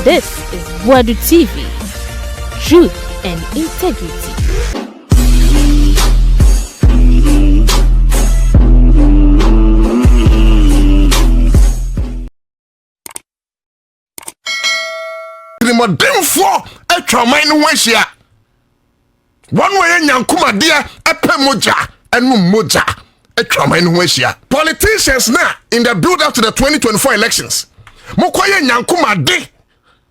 This is Boadu TV. Truth and integrity. Modemfo atwa man no hwahia one way nyankoma de epe moja enu moja atwa man no hwahia politicians na in the build up to the 2024 elections mokoye nyankoma de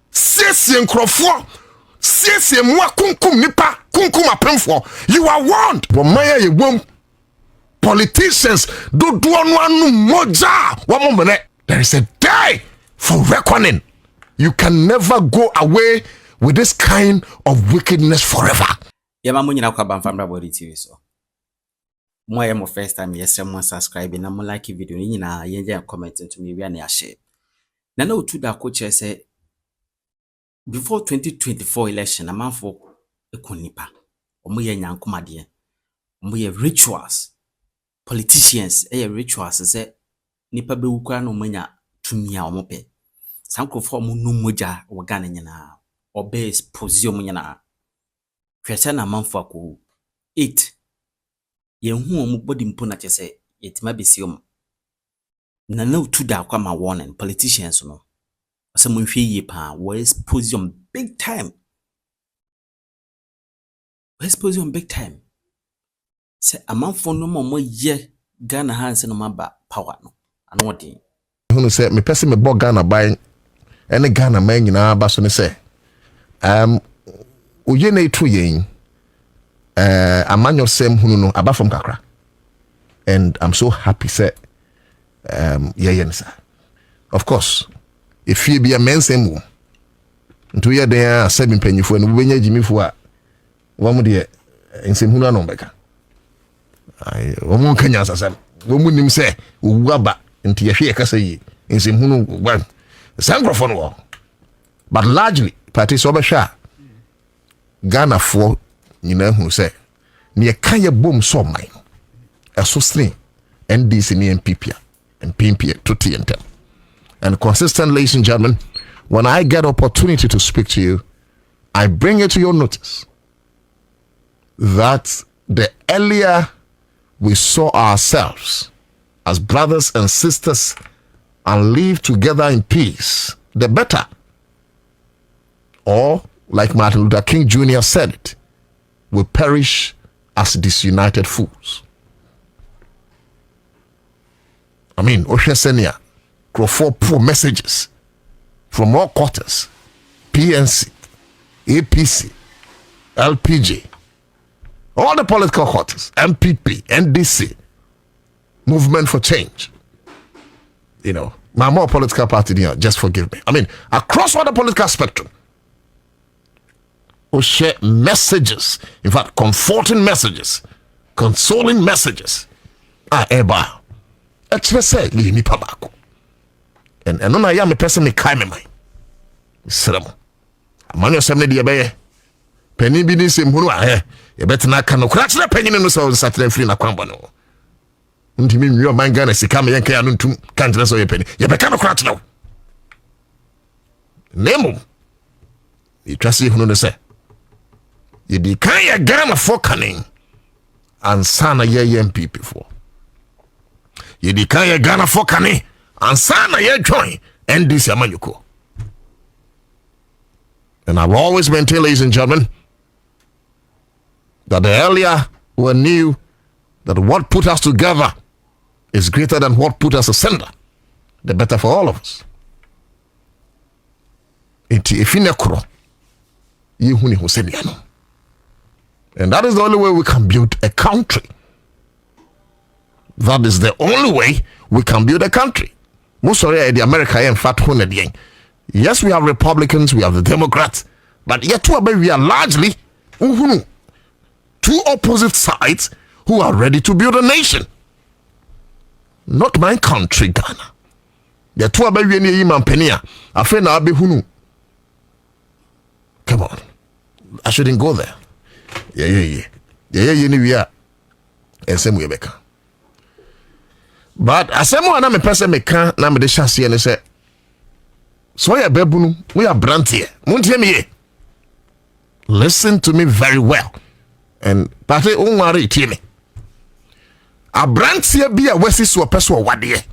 siesie nkrofo siesie mo kunkum nipa kunkum apemfo you are warned wo maya ye wom politicians do no anu moja wo momene there is a day for reckoning. You can never go away with this kind of wickedness forever. Yama munyina kwa bamfamra Boadu TV so. Moye mo first time yesem mo subscribe na mo like video ni nyina yenje comment to me wi na share. Na Otu Darko che say before 2024 election amanfo ekonipa. Omo ye nyankoma de. Omo ye rituals. Politicians rituals say nipa be wukwa na omanya tumia omo pe. Sankrofo mu numoja wagana nyina obes position nyina hwese na manfo akọ 8 ye hu omu body mpo na chese yetima besiom na Otu Darko ma warning politicians no asem nhwe yi pa was position big time se amanfo no mo ye Ghana hanse no maba power no ano odin hunu se me pese me bo Ghana ban ene Ghana man nyina ba so ne se oye na etu yen amanyo sem hunu no aba from kakra and I'm so happy say of course if you be a man same ntu ye den asabi mpanyifo no benya jimifo a wo mu de ensem hunu anon beka ai wo mu kanya asasam wo mu nim se owu aba nti ye hwe kasa yi ensem hunu gba sankrofon wo but largely party so be sha Ghana for nyina hu say ne kan ye bom so man eso string NDC ne MPP and PMP to TNT and consistent, ladies and gentlemen, when I get opportunity to speak to you, I bring it to your notice that the earlier we saw ourselves as brothers and sisters and live together in peace, the better. Or, like Martin Luther King Jr. said it, we perish as disunited fools. I mean, Oshesenia, four poor messages from all quarters, PNC, APC, LPG, all the political quarters, MPP, NDC, Movement for Change. You know, my more political party here, just forgive me. I mean, across all the political spectrum, we share messages, in fact, comforting messages, consoling messages. Eba, actually say, ni pabako. And no, I am a person me kai me mai. Seramo. Amano semne di ebe. Penny bi ni sem hunu a ye betina ka no kura kire penny no so Saturday free na kwamba no. Ntimi nwi man Ghana sika me yenka ya no ntum kantre so ye penny. Ye be ka no kura kire. Nemo. Ye twase hunu no se. Ye di kan ya Ghana for kanin. Ansana ye MPP for. Ye di kan ya Ghana for kanin. Ansana ye join NDC amanyuko. And I've always maintained, ladies and gentlemen, that the earlier we knew that what put us together is greater than what put us asunder, the better for all of us. And that is the only way we can build a country. That is the only way we can build a country. Most of the America in fact, yes, we have Republicans, we have the Democrats, but yet we are largely two opposite sides who are ready to build a nation. Not my country, Ghana. The two are baby ni man penia. I feel now be hunu. Come on, I shouldn't go there. Yeah. We are. And same way, Becca. But as someone I'm a person me can na me de chance and say So ya bebunu, we are brantie. Muntie me. Listen to me very well. And pate unwari tie me. A brantie bi a wesi so peso wade.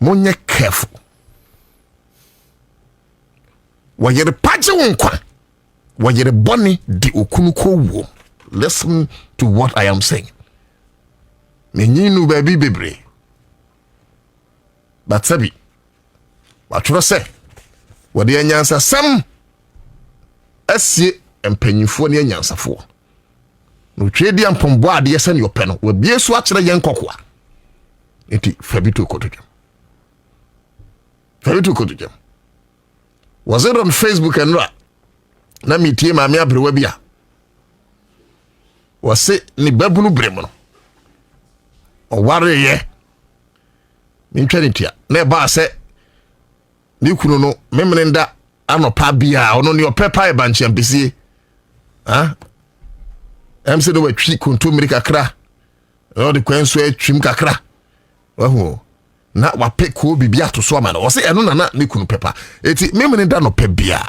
Monye careful. Wayere paje wonkwa. Wayere boni di okunuko wo. Listen to what I am saying. Menyinu baby bebre. But sabi. Watro say. Wade anyansa sam. Asie empanyifo ne anyansafo. No twedi ampombo ade yesa ne yope no. We bie so akere yen kokwa. Enti fabito kododwam. Fabito kododwam. Was it on Facebook and ra? Na mitie ma me abrewa bia. Wase ni babunu bremo no. O ware ye. Mintwani tia. Na ba se ni kunu no memrenda anopa bia ono ne opepa e banche mpisi. Ha? Emse do watwi kontomiri kakra. O de kwanso atwim kakra. Wahu. Na wape ko bibia to so ama na. Wase eno na ni kunu pepa. Eti memrenda no pe bia.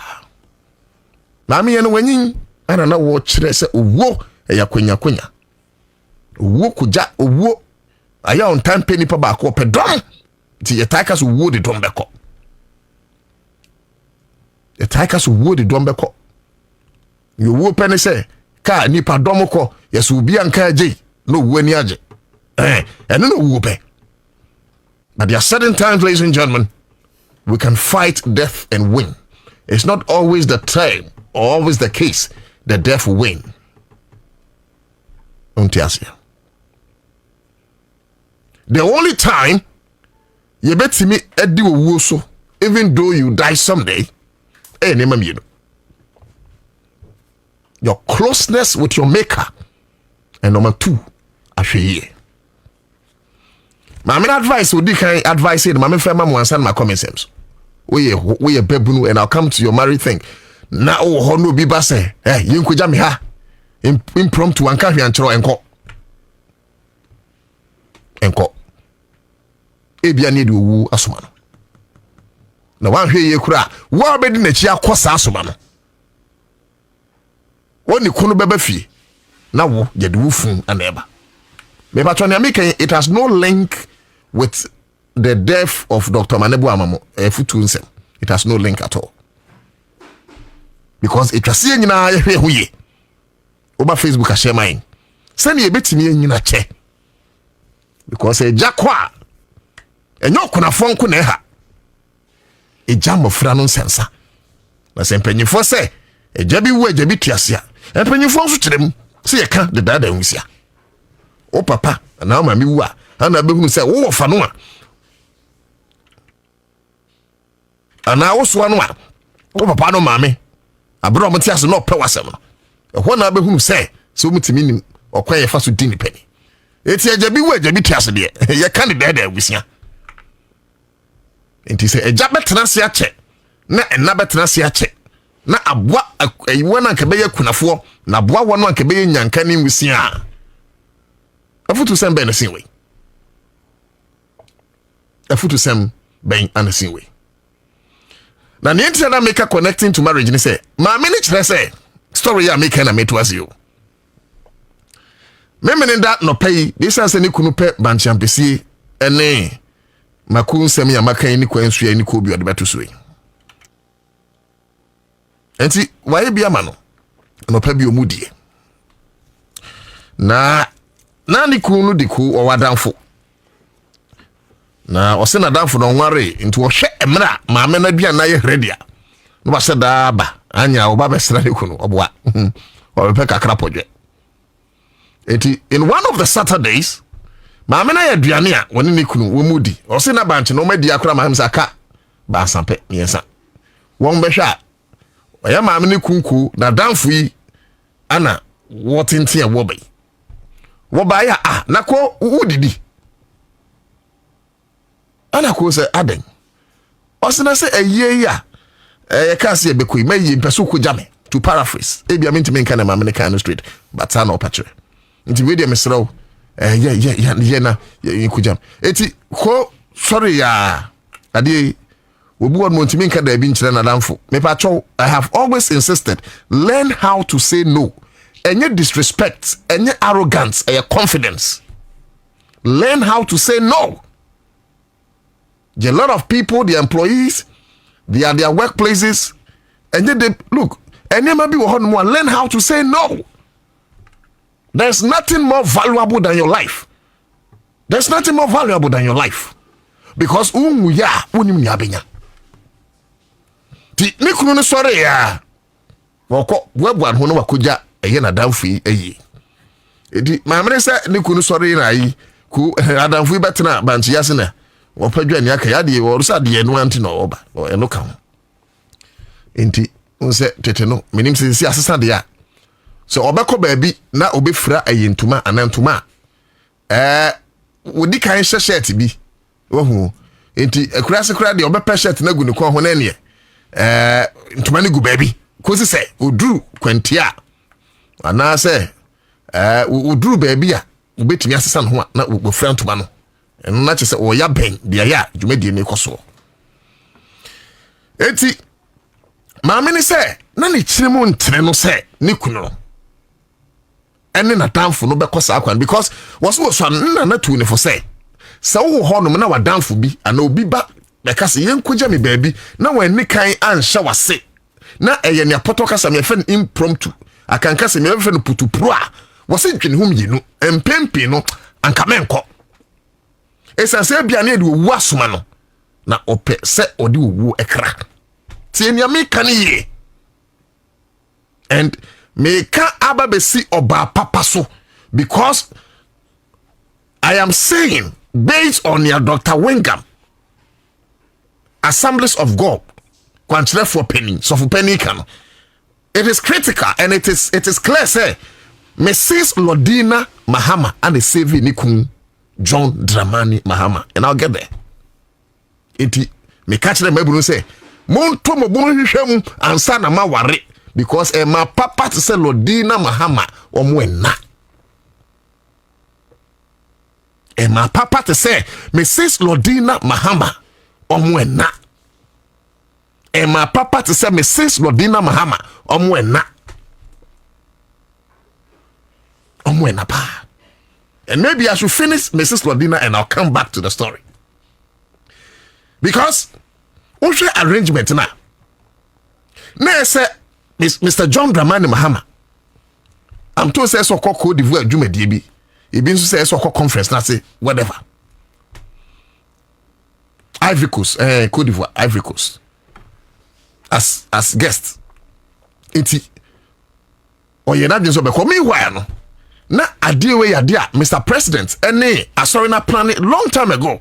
Na me ye no wanyin ana na wo kire se owo ya kwanya. Owo kuja owo aya on time penny pa ba ko pe dom. Ti yetaka so wo de dom beko. Yetaka so wo de dom beko. Yo wo penny se ka nipa dom ko yeso obi anka age no wo ani age. Eno no wo pe. But there are certain times, ladies and gentlemen, we can fight death and win. It's not always the time or always the case that death will win. The only time you bet me edi wo so, even though you die someday, your closeness with your maker, and number 2, ahwe. My advice would be kind advice it, my friend mama answer my comment sense. We bebunu and I'll come to your married thing. Na o hono bi ba say, yin ko jam ha. Impromptu anka hwe anchero enko. Ebia ne de owu asoma no. Na wan hwe ye kura, wa obedi na chi akosa asoma no. Woni kunu beba fie. Na wo ye de wufun aneba. Me patron American, it has no link with the death of Dr. Manebu Amamo Futunsem. It has no link at all. Because it was seeing na ye over Facebook a share mine. Send ye bit me in che. Because a jakwa and no kuna phone kuneha. A jam of franon sensa. Na sempenyi for say a jabi we jabi tiasia. And penny phone to them. See a can the dada unsia. O papa, na mami wa, ana be hunu se wo fa no a. Ana wo so no a. O papa no mami. Abro mo ti ase no pe wasem no. Ho na be hunu se mutimi nim okwa ye fa so di ni pani. Eti ajabi wa ajabi ti ase de. Ye kan de da awusia. Enti se eja betena se ache. Na ena betena se ache. Na aboa ayiwa na nka be ye kunafo, na aboa wo no nka be ye nyanka ni wusia. Afutu sem ben asin we. Afutu sem ben anasin we. Na the internet make connecting to marriage ni say, ma me ni kire say story ya make na meto as you. Me that no pay, this as any kunu pe ban champesi ene makun sem ya makan ni kwansu ya ni ko bi ode beto so yi. Enti waye bia ma no pa bi omudie. Na ni kunu diku o wadanfo. Na ose na danfo no nware nti wo hwe emra maame na bia na ye hredia. No ba se da ba anya wo ba be sra ni kunu oboa. O be kakra podwe. Eti in one of the Saturdays maame na ye aduane a woni ni kunu wo mudi. Ose na banche no madi akra ma hemsa ka ba sampe miensa. Won be hwa oya maame ni kunku na danfo yi ana wo tenten e wo bai. Wo ba ya nako udidi ana ko se aden osina se aye ya ka se bekoi mayi mpeso ko jame to paraphrase ebia mentime nka na mamene kan street but ana opatre nti we dey mesraw na ko jam eti ko sorry ya ade obi won montimi nka da bi nkyere na damfo me pa chow I have always insisted learn how to say no enye disrespect enye arrogance enye confidence learn how to say no. There are a lot of people, the employees, they are their workplaces, and then they look, and they maybe will learn how to say no. There's nothing more valuable than your life. There's nothing more valuable than your life. Because ya unim yabenya. Ti nikunu ne sore ya. Woko webwan hono wakuja eye na damfi eye. Edi mamre se nikunu sore na yi ku adamfu betena banchi yase na. Wopadwa ni aka yade wo rusa de enu anti no oba eno ka ho enti unse tete no minim sisi asesa de ya so obekọ baabi na obefira ayentuma anantuma wodi kan shirt bi wohu enti akurase kura de obepa shirt na gu ne ko ho na ne ntuma ne gu baabi kosi se oduru kwantia ana se oduru baabi a obetimi asesa no ho na obofira ntuma no eno na chese o ya ben dia ya dwumadi ne koso eti maame ni se na ne kyeremu ntere no se ne kunu no ene na danfo no bekosa akwan because was na tu ne for say se wo ho no na wa danfo bi ana obi ba bekase yenkogya me baabi na wa ni kan anhya wase na eye ne apoto kasa me fen impromptu akanka se me fen putupro a wase dwene hum yinu empempe no anka menko esa se bia na de owu asoma no na ope se odi owu ekra tie nia me kan ye and me ka ababesi oba papa so because I am saying based on your Dr. Wingam Assemblies of God kwantre for penny so for penny can it is critical and it is clear say Mrs. Lodina Mahama and the saving nikun John Dramani Mahama and I'll get there. Iti me catch them able to say mon to mo bon hwehwem ansa na ma ware because my papa to say Lodina Mahama omwena. And my papa to say Mrs. Lodina Mahama omwena. And my papa to say Mrs. Lodina Mahama omwena. Omwena pa. And maybe I should finish Mrs. Lodina and I'll come back to the story. Because what's your arrangement now? Now say Mr. John Dramani Mahama. I'm told say so called Cote d'Ivoire Jume DB. He been say so called conference now say whatever. Ivory Coast, Cote d'Ivoire, Ivory Coast. As guest. Iti. Oye na byen so be ko meanwhile no. Na adiewe ya dia Mr. President ene asori na plan long time ago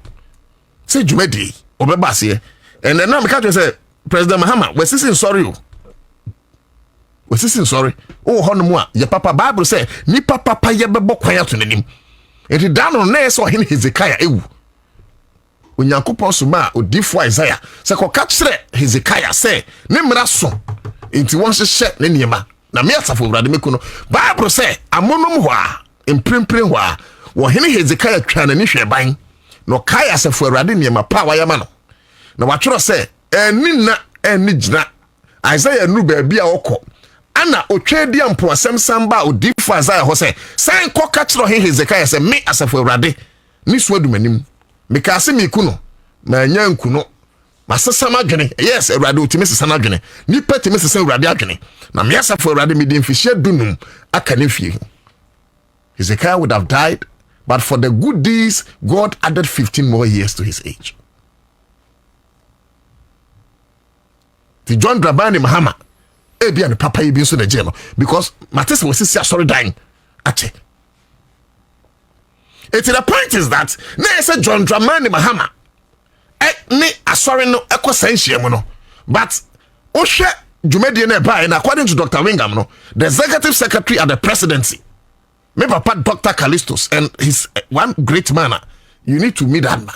say jumedi obeba se and now me catch say President Mahama we sisi sorry oh hono mu a ye papa Bible say ni papa ye bebo kwan ato nanim enti dano na so hin Hezekiah ewu onyankopon so ma odifo Isaiah say ko catch Hezekiah say ne mra so enti won hye ne niema na me asafo urade mekuno Bible say amonom ho a emprempre ho a wo hene Hezekiah twa na ni hweban no kai asafo urade niema pa wa yama no na watworo say eni na eni gina Isaiah nu ba bia okọ ana otwedi ampo asem samba odifo Isaiah ho say san ko kachiro Hezekiah say me asafo urade ni so adumanim me ka se me kuno ma nya nkuno masesama adwene yes urade otimi sesana adwene ni patimi sesana urade adwene na me asafo urade me dem fihye dunum aka ne fie Hezekiah would have died but for the good deeds God added 15 more years to his age. The John Dramani Mahama ebi and papa ebi so the jail because Matisa was sorry dying ache. The point is that na say John Dramani Mahama ne asori no ekosenhie mu no but ohwe dwumadi na ba and according to Dr. Wingam no the executive secretary at the presidency me papa Dr. Callistus and his one great man you need to meet that man.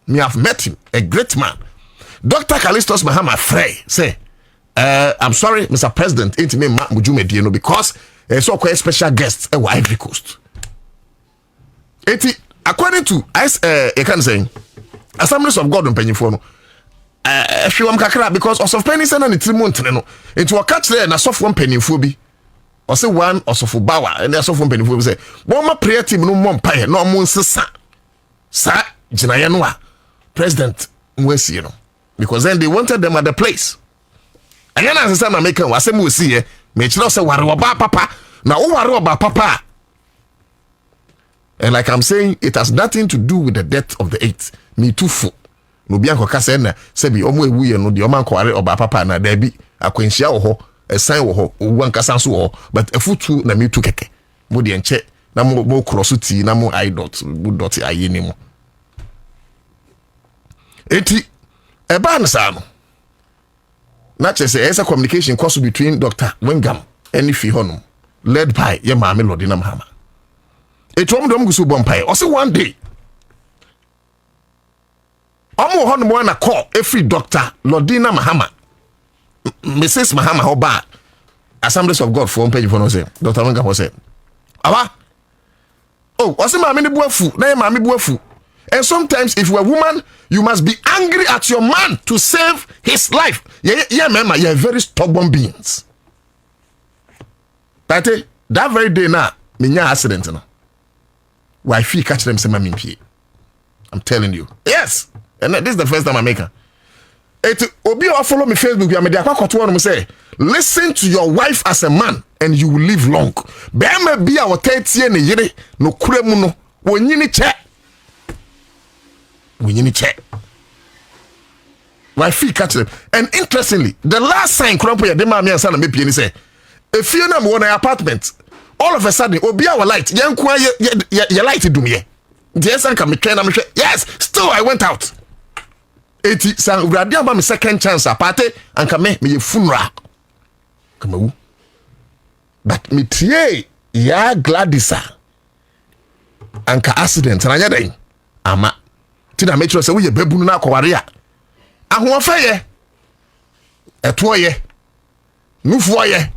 Me have met him, a great man. Dr. Callistus Mahama Frey say I'm sorry Mr. President ain't me mujumedi no because so quite special guests at Ivory Coast. According to you can say Assemblies of God on Penyifo no hwe wam kakra because of penny say na ne trimontre no enti wo catch there na soft one pennyfo bi o say one osofo bawa and soft one pennyfo bi say bo ma prayer team no mo mpae na o mo nsesa sa ginaye no a president nwasi no because then they wanted them at the place and then as say na make am asem wo see me kire say ware oba papa na wo ware oba papa. And like I'm saying, it has nothing to do with the death of the 8th. Me too full. No bianco kasa na sebi omo ewu ye no de oman kware oba papa na da bi akwanhia wo ho esan wo ho owu ankasa so wo but afutu na me too keke. Mo de enche na mo cross ti na mo I dot aye ni mo. Eti eba nsa no. Na chese esa communication course between Dr. Wingam and Fi Honum led by ye maame Lodina Mahama. Etom dom gusu bompae o say one day omo ho no na call every Dr. Lodina Mahama Mrs. Mahama Hoba Assemblies of God for page for no say Dr. Wanga for say aba oh o say maame ni buafu na maame buafu and sometimes if you're a woman you must be angry at your man to save his life yeah man you're very stubborn beings that very day na menya accident no why feel catch them say mami pie. I'm telling you. Yes. And this is the first time I make her. It obi or follow me Facebook ya me dey akwakoto one say listen to your wife as a man and you will live long. Be ma bia wo tatie ne yire no kura mu no wonyini che. Wonyini che. Why feel catch them. And interestingly, the last sign crumple ya dey ma me ansa na me pie ni say if you na mo na apartment all of a sudden obi our light yankwa ye light dum ye the san come train am yes still I went out eti san urade aba me second chance apate anka me funeral kamawu but me tie ya Gladisa anka accident na nya den ama ti na make sure say we ye babunu na akware a ahofa ye eto ye nufu ye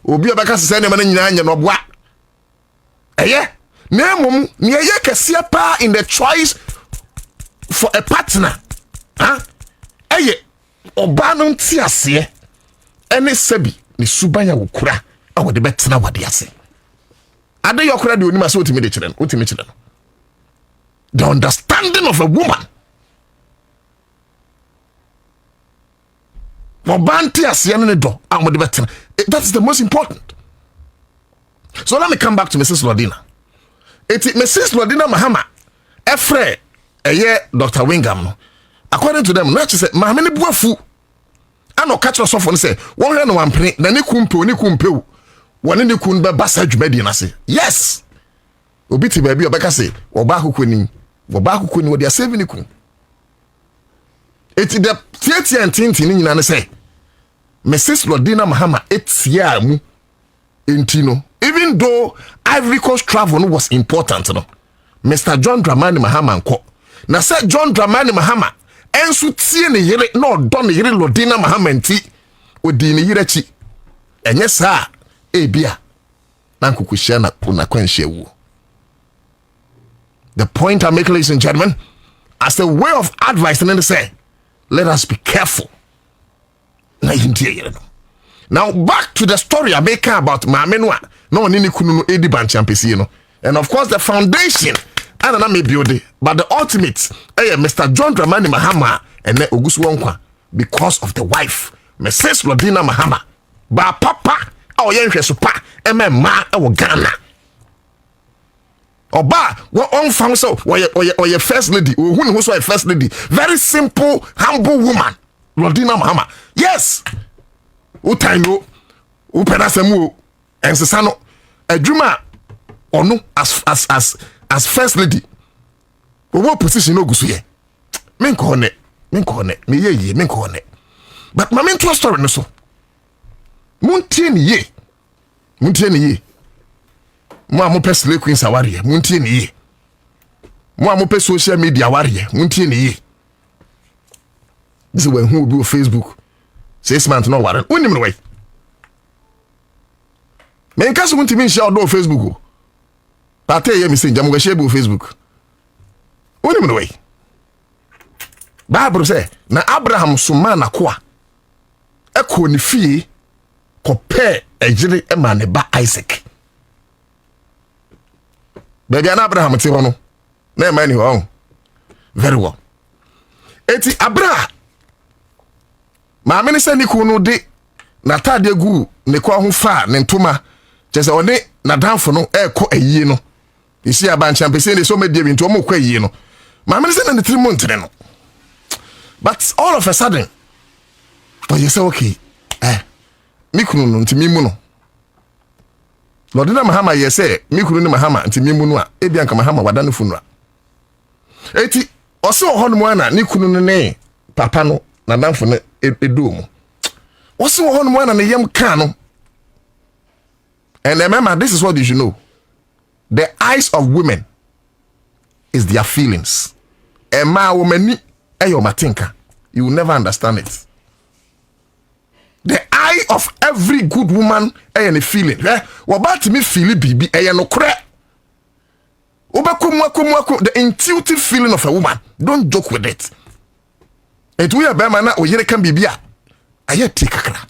obi obaka sese ne ma nyina anya no boa na mum ne ye kese pa in the choice for a partner oba no ntiase ene sabi ne subanya wokura a wode betena wade ase ade yokura de onima so otimi de kire no the understanding of a woman Mobanti asiane ne do amode betena. That is the most important. So let me come back to Mrs. Lodina. Mrs. Lodina Mahama efre Dr. Wingam no. According to them, not say maame ne buafu. Ano catch us off on say, one no wampene na ne kumpe woni ne kun be basa dwumadi na say. Yes. Obi ti baabi obeka say, oba akoko ni wo dia save ne kun. The theater and tintin nyina ne say Mrs. Lodina Mahama etia mu entino even though Ivory Coast travel was important no Mr. John Dramani Mahama nko na say John Dramani Mahama enso tie ne yire na odo ne yire Lodina Mahama nti odi ne yire chi enye saa ebia na nkokuhia na kwanhia wu. The point I make, ladies and gentlemen, as a way of advice, and then say let us be careful. Now back to the story I make about Mamenwa. No nini kunu edi banchampesi no. And of course the foundation I don't know me build it, but the ultimate Mr. John Dramani Mahama and Ogusu Wonkwa because of the wife Mrs. Lodina Mahama. Ba papa o yenhwe so pa ma e Ghana. Oba on found so or your first lady who was a first lady, very simple humble woman Lodina Mahama. Yes, utaino upenasemu and sesano adwuma ono as first lady what position no gusu ye men ko ne me ye men ko ne but my main story no so muntie ni ye mo amope slay queen sawari muntie ni ye mo amope social media wari muntie ni ye this is when who do Facebook 6 months no wari unim no way men kaso muntimi share do Facebook pate ye messenger mo ga share Facebook unim no way Bible say na Abraham soma na koa eko ni fie kopɛ ejire ema ne ba Isaac baabi na Abraham te ho no na ema ni ho very well eti Abraham maame ne sɛ ni kunu de na tade gu ne kwa ho fa ne ntoma kyese one na danfo no ekɔ ayie no isi abancha pese ne so medie bi nto mo kɔ ayie no maame ne sɛ na ne tiri mo ntere no but all of a sudden you say okay mi kunu no ntimi mu no Lord na mahama ye say mi kunu ni mahama ntimi mu no a ebi anka mahama wada no funu a eti ose wo hono mu ana ni kunu no ne papa no na danfo no edo mu ose wo hono mu ana ne yam ka no. And remember, this is what you should know. The eyes of women is their feelings. And my woman, you will never understand it. The eye of every good woman is a feeling. What about me feeling baby? No cry. The intuitive feeling of a woman. Don't joke with it. It will be man or you can be bia. I take kakra.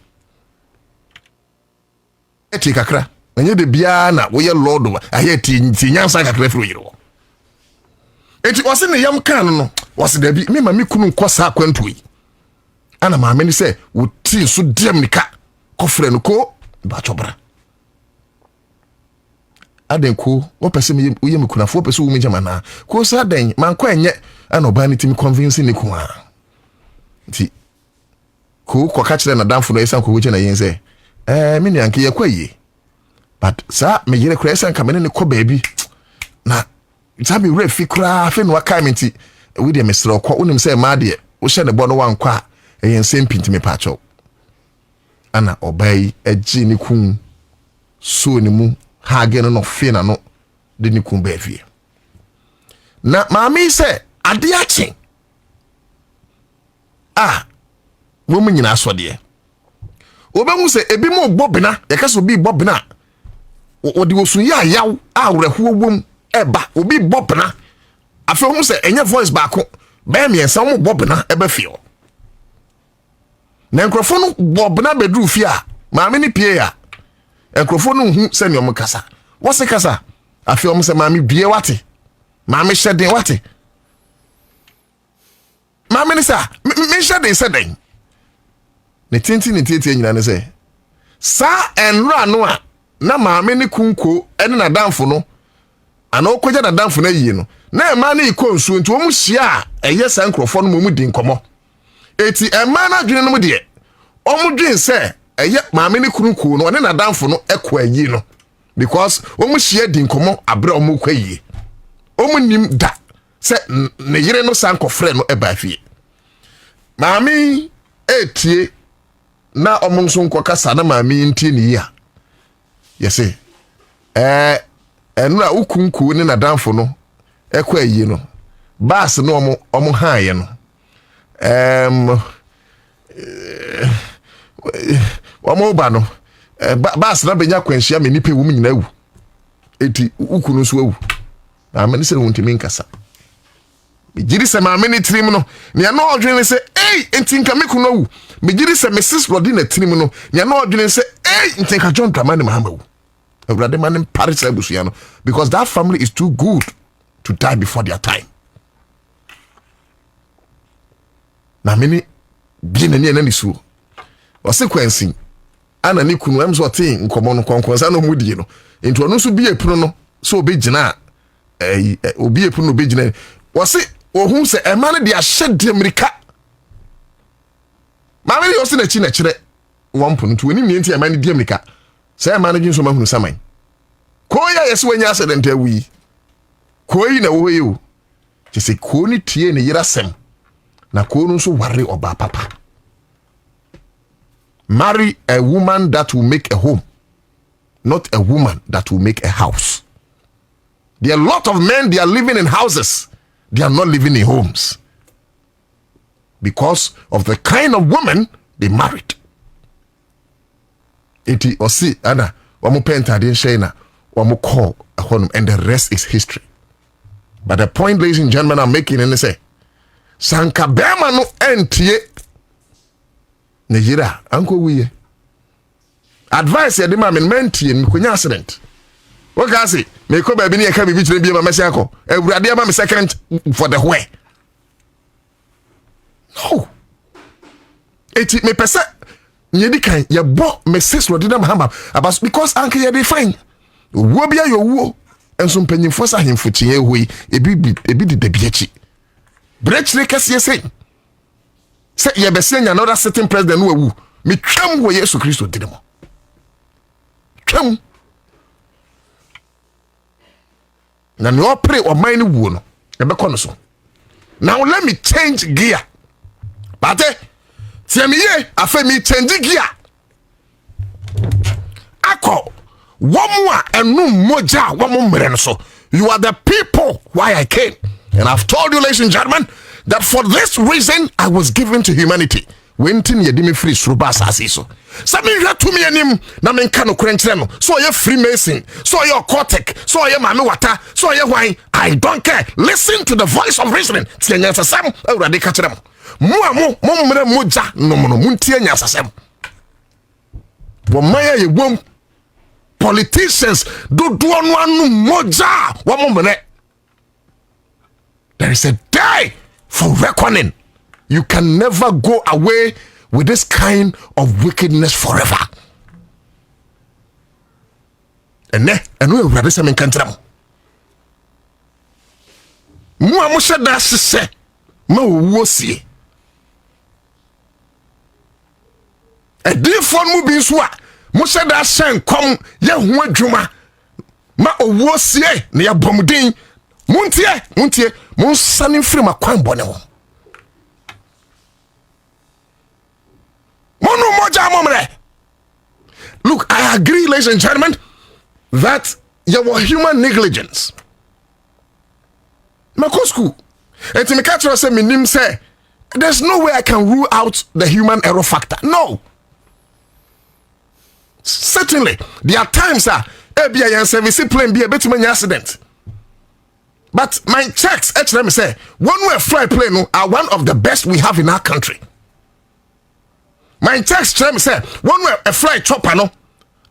Take kakra. Enye de bia na wo ye lord aye tinyansa kakra fro yiro eti wose ne yam kan no wose da bi me ma me kunu nkosa kwantu yi ana ma me ni se wo ti so dem nika kofre no ko ba chobra aden ko wo pese me wo ye me kuna fo pese wo me jama na ko sa den man ko enye ana oba ni timi convince ni ko a ti ko ka kire na danfo no esan ko wo je na yen se me ni anke ye kwaye. But sa me yere kura san kamene ne ko baabi na sa me refi kura fe no aka menti we de mesro ko unim say ma de wo hye ne bo no wankwa eyen sempinti me pacho ana obai agi ni kun so ni mu ha ge no fe na no de ni kun baafi na maami say ade achi wo mu nyina so de obahu say ebi mo bobina yakaso bi bobina odi wosun ya yaw awreho wom eba obi bobna afi ho se enye voice baako ba miensa mo bobna eba fio na enkrofo bobna bedru fi a maame ni pie ya enkrofo hu se ne omkasa wose kasa afi ho se maame bie wate maame hyeden wate maame ni sa me hyeden se den ne tinti nyina ne se sa enra no a na maame ni kunko ene na danfo no ana okoja na danfo na yie no na ema na iko nsu nti omu hia eye sa nkrofo no mu di nkomo eti ema na dwene no mu de omu dwen se eye maame ni kunko no ene na danfo no ekwa yie no because omu hia di nkomo abre omu kwa yie omu nim da se ne yire no san kofre no eba fie maame etie na omu nso nkokasa na maame ntie ni ya yese enura ukunku ni na danfo no ekwa yi no bas no omo haaye no omo ba no bas na benya kwanhia me nipa wum nyina wu eti ukunu so wu na amani se wontimi nkasa me giri se ma amani trim no ne na odwene se enti nka me kuno wu me giri se me sis brodi na trim no ne na odwene se enti nka John Dramani Mahama wu because that family is too good to die before their time. Na many bien ni na nisu. Consequence ana ni kunu em so tin nkomo no konkonsa no mudie no. Enti ono so bie puno no so obegina obi epuno obegina. Wose ohun se ema ne de ahye de America. Ma me yo se na chi na kire wompo nto oni mienti ema ne de America. Say managing so mahunu saman koya yeso wanya accident awi koyi na wo yewu ti se ko ni tie ne yira sem na ko no so ware oba papa. Marry a woman that will make a home, not a woman that will make a house. There are a lot of men, they are living in houses, they are not living in homes because of the kind of woman they married. Eti osi ana wamu penta din shena wamu call a honum, and the rest is history. But the point, ladies and gentlemen, I'm making and say sanka bema no entie Nigeria anko wiye advice yɛ de ma me mentie me konya accident what can I say me ko ba bi ne yɛ ka bi kyerɛ bi ma mesi akɔ awurade ama me second for the way no eti me pese nyedi kan ye bo me sis lodi na mahamba abas because anke ye dey fine wo bia yo wo enso mpanyimfo sa hemfo tie hoi ebi de debiachi brechre kase say ye be say another sitting president no awu me twam wo Yesu Kristo diremo twam na no pray o man wu no e be kono so now let me change gear but Tiamiye afemi change gear. Ako wamwa enu moja wamu mrenso. You are the people why I came. And I've told you, ladies and gentlemen, that for this reason I was given to humanity. Wentin yedimi free surubasa asiso. Sami yatumi yanim na menkano kurenchireno. So ye Freemason, so ye occultic, so ye mami wata, so ye wine. I don't care. Listen to the voice of reasoning. Tiyanyansa sam radika chiremo. Mumre moja no muntie nyasasem wo maya ye wom politicians do no anu moja wo mumre. There is a day for reckoning. You can never go away with this kind of wickedness forever. And we ready some country mo amusha da sese ma wo sie e dey for mu bi so a mo se da sen kom ye ho adwuma ma owo sie na ya bomden muntie mo sane firi makwan bone ho monu moja momre. Look, I agree, ladies and gentlemen, that you were human negligence. Makosku enti me catch say minim say there's no way I can rule out the human error factor. No. Certainly, there are times ebia yan service plane be a bit many accident. But my checks actually me say when we fly plane no, are one of the best we have in our country. My checks tell me say when we fly chopper no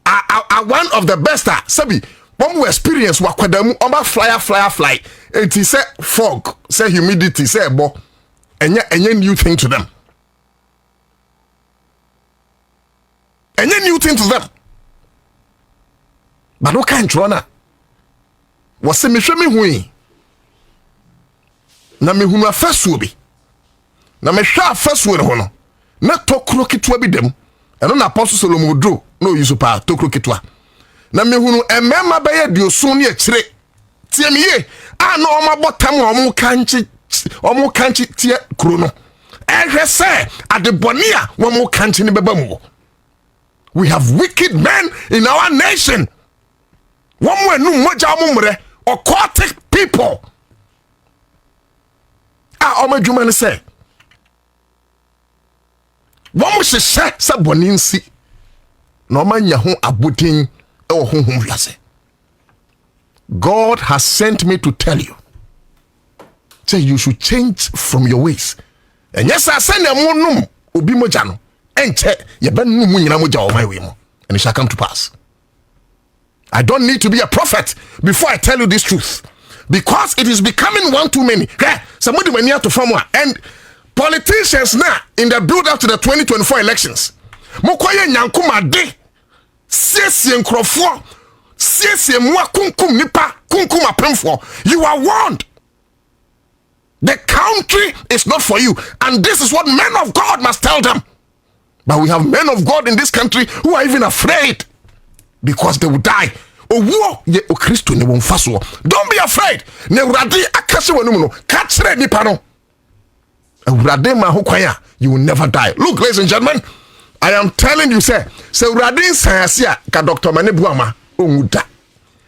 are one of the best sabi when we experience wakwadamu oba fly it is say fog say humidity say bo any new thing to them. Any new thing to them. But what kind of was se me hwe me hui na me hunu afasuo bi na me hwa afasuo ne ho no na tokro kitwa bi dem eno na apostle Solomon do no use pa tokro kitwa na me hunu emema ba ye diosun ne akire tie me ye a na o mabotam o kanchi tie kro no ehwe se adebonia wo mo kanchi ne beba mu. We have wicked men in our nation. One way no moja mumre occultic people. Omajuma say. One se sa boninsi. No man yahu abutin e honhom wiase. God has sent me to tell you. Say you should change from your ways. And yes, I send them obi moja no. Enche ye ben nu mu nyina moja o my way mo. And it shall come to pass. I don't need to be a prophet before I tell you this truth. Because it is becoming one too many. Somebody went near to farmer and politicians now in the build up to the 2024 elections. Mokoye nyankuma de siesie nkrofo siesie mwa kunkum nipa kunkum apemfo. You are warned. The country is not for you. And this is what men of God must tell them. But we have men of God in this country who are even afraid because they will die. Don't be afraid. You will never die. Look, ladies and gentlemen, I am telling you, say Radin Sayasia ka Dr. Manebuama Omuda.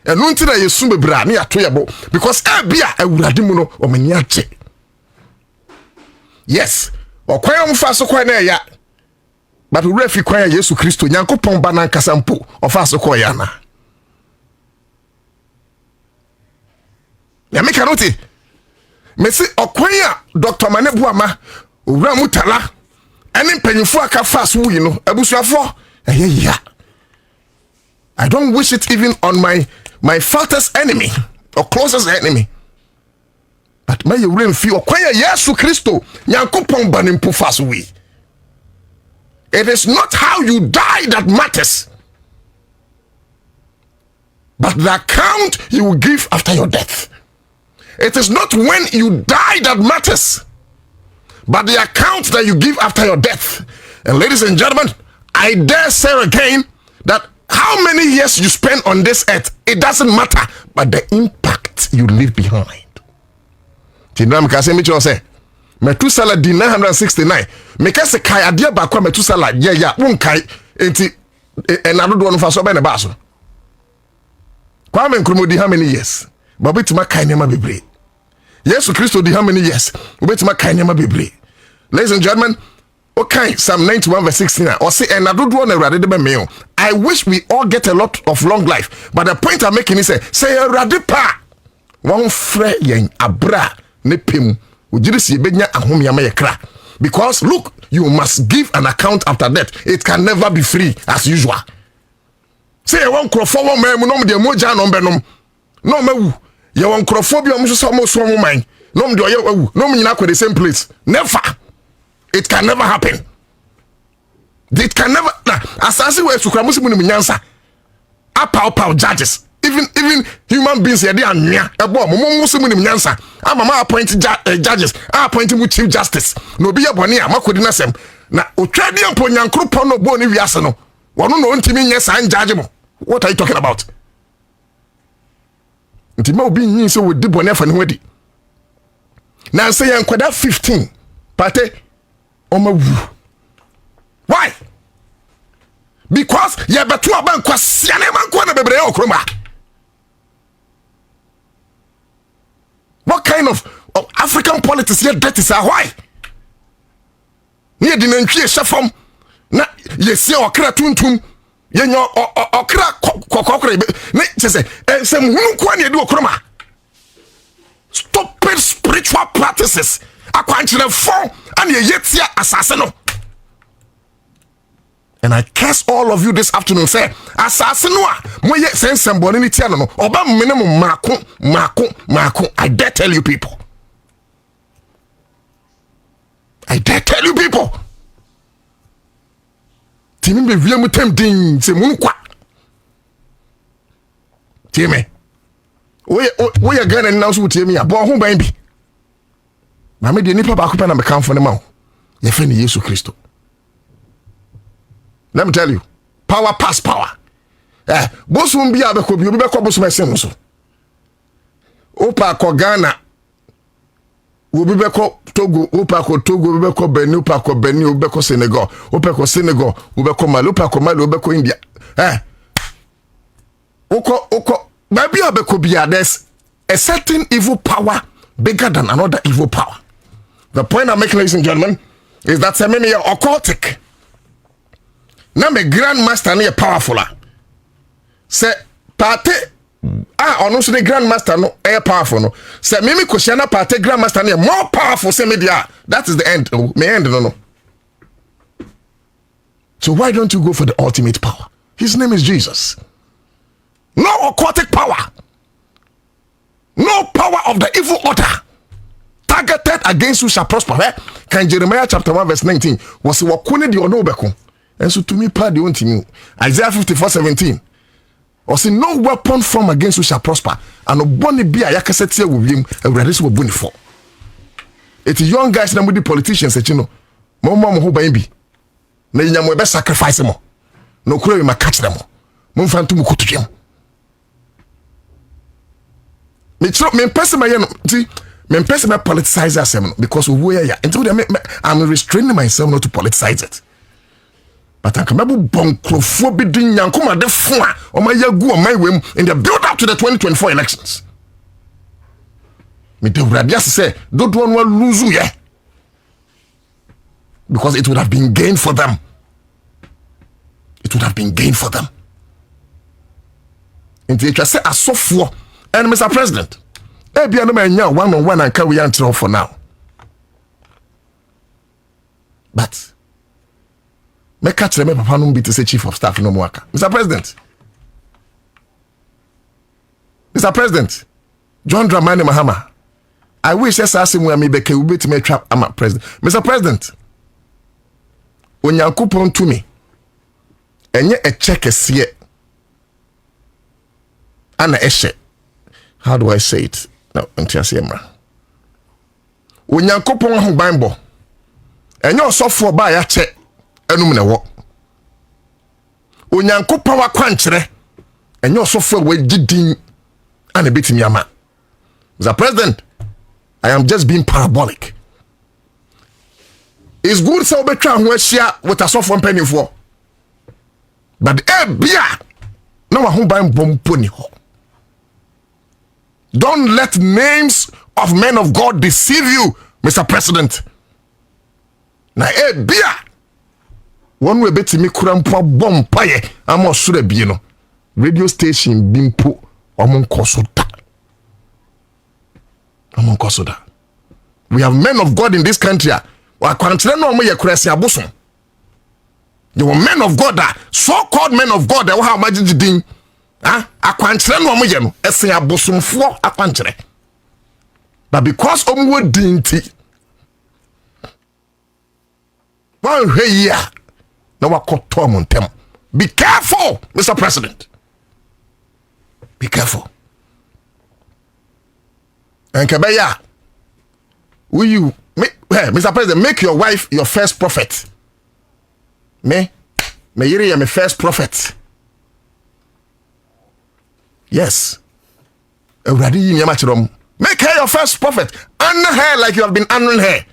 And until I assume brani atoyabo because ebia ewuradimu no omaniache. Yes, okwaya mfaso kwa na ya. But we refi kwa Yesu Kristo Nyankopon ba na nkasampo ofaso kwa ya na. Ya me kanoti. me say okwanya Dr. Mane Buama owura mutala ene mpanyimfo aka fast wo yi no abusuafo yeah. I don't wish it even on my farthest enemy or closest enemy. But may you really feel okwanya Yesu Kristo nyankopon banimpo fast we. It is not how you die that matters, but the account you will give after your death. It is not when you die that matters, but the account that you give after your death. And ladies and gentlemen, I dare say again that how many years you spend on this earth, it doesn't matter, but the impact you leave behind. Tinam kase mi say Metusala di 969. Meka se kai adia ba kwa Metusala yeah won kai enti enadodo no fa so be ne ba so. Kwa men kromo di how many years? Ba betima kai nema bebre. Yesu Kristo di how many years? Betima kai nema bebre. Ladies and gentlemen, okay, Psalm 91 verse 16. Or say enadodo na Awurade de be me. I wish we all get a lot of long life, but the point I'm making is say Awurade pa won frɛ yen abra ne pem. Because look, you must give an account after that. It can never be free as usual. Say one crofo one man no de moja no benom. No me you want crophobia so man. No de no me nyina the same place. Never. It can never happen. It can never asasi we sukra musimu ni nyansa. Apa judges. Even human beings here they are near ebo mo musimu ni nyansa. Mama appoint judges, appoint mu chief justice. No be abone amakodi na sem. Na otwade ampo nyankropon no bo ni wiase no. Wono no ntimi nye san judge mo. What are you talking about? Ntimi obi nyin so we di bone afa ne wadi. Na say yankwada 15 pate omawu. Why? Because ye betu abankwa siane mankwa na bebre okroma. What kind of African politics here that is why? Near the Nanchi Shafom, na ye see okra tuntum, ye nyo okra kokokre, say, some who do okroma. Stupid spiritual practices. I can't phone and ye yet see assassin. And I curse all of you this afternoon. Say, assassinua, mo ye sense somebody ni tiano no. Oba minimum mako. I dare tell you people. I dare tell you people. Timi be vie mutem din se munu kwa. Timi. We ya gana na so timi ya. Bo ho ban bi. Na me de nipa ba ko pa na me kan fo ne ma ho. Ye fe ni Yesu Kristo. Let me tell you, power pass power. Bosum bia be ko bi obi be ko bosum ese so. Opa ko Ghana. Obi be ko Togo, opa ko Togo, obi be ko Benin, opa ko Benin, obi be ko Senegal, opa ko Senegal, obi be ko Mali, opa ko Mali, obi be ko India. Oko maybe obi ko bia there's a certain evil power bigger than another evil power. The point I'm making, ladies and gentlemen, is that some many are occultic. Na me grandmaster na powerful a se party ono so the grandmaster no powerful no se me question na party grandmaster na more powerful se me dia. That is the end. Me end no. So why don't you go for the ultimate power? His name is Jesus. No occultic power, no power of the evil order targeted against you shall prosper. Can Jeremiah chapter 1 verse 19 was wakune di ono beko. And so to me, part the only Isaiah 54:17. Or say no weapon formed against you shall prosper. And no bonny be a yakasete with him and ready will bonny for. It is young guys with the politicians that you know. Mama who baby. Na yam be sacrifice them. No kuro ma catch them. Mon fan to mukutu him. Me person my see me person my politicize asem because we are until I'm restraining myself not to politicize it. But I can bonkrofo bi din yankoma de fo a o ma yagu o my wem in the build up to the 2024 elections. Me de wrade say don't one lose ye. Because it would have been gain for them. It would have been gain for them. And they say asofo and Mr. President, Ebia no man one-on-one and carry on for now. But me catch me papa no be to say chief of staff no more. Mr. President. Mr. President, John Dramani Mahama. I wish yes I me beke ube to me trap am president. Mr. President. Onyankopon to me. Enye a check ese ana eshe. How do I say it? No, ntiasiemra. Onyankopon ho Bible. Enye osofo ba ya che enum ne wo. Onyankopon wa kwankyere. Enye osofo we gidin ana betimi ama. Mr. President, I am just being parabolic. It's good so be try ho share with a soft one penny for. But bia na wa ho ban bompo ni ho. Don't let names of men of God deceive you, Mr. President. Na bia one way betimi kura mpo bompaye amo sure bie no. Radio station bimpo omon kosoda. Omon kosoda. We have men of God in this country. Wa kwantre no mo ye kurasi abosom. There were men of God that so-called men of God that were how much din. Akwantre no mo ye no ese abosomfo akwantre. But because omo dinti one here na wakoto montem. Be careful, Mr. President. Be careful. And Kebeya, will you Mr. President, make your wife your first prophet. Me yiri am a first prophet. Yes. Make her your first prophet. Honor her like you have been honoring her.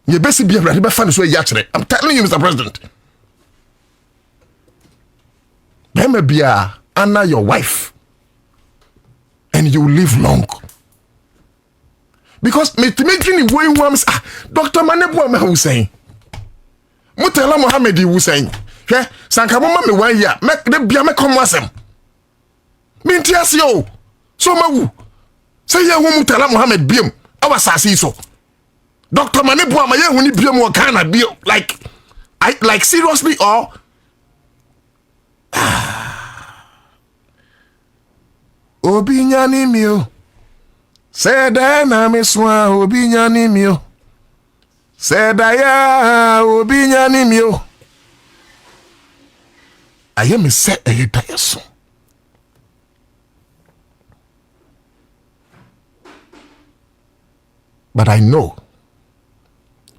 You basically be ready fan so yachre. I'm telling you, Mr. President. Maybe honor your wife. And you will live long. Because me dream way wams Dr. Manebu ma Hussein. Mutela Mohammed Hussein. He sanka mama me 1 year. Make de bia me come wasem. Me ntiase o. So mawu. Say ye hu Mutela Mohammed biem. Awa sasi so. Dr. Manebu ma ye hu ni biem wo Ghana bio. Like seriously or Obinyani mio. Seda na meswa obinyani mio. Seda ya obinyani mio. Aye me se eye dayeso. But I know.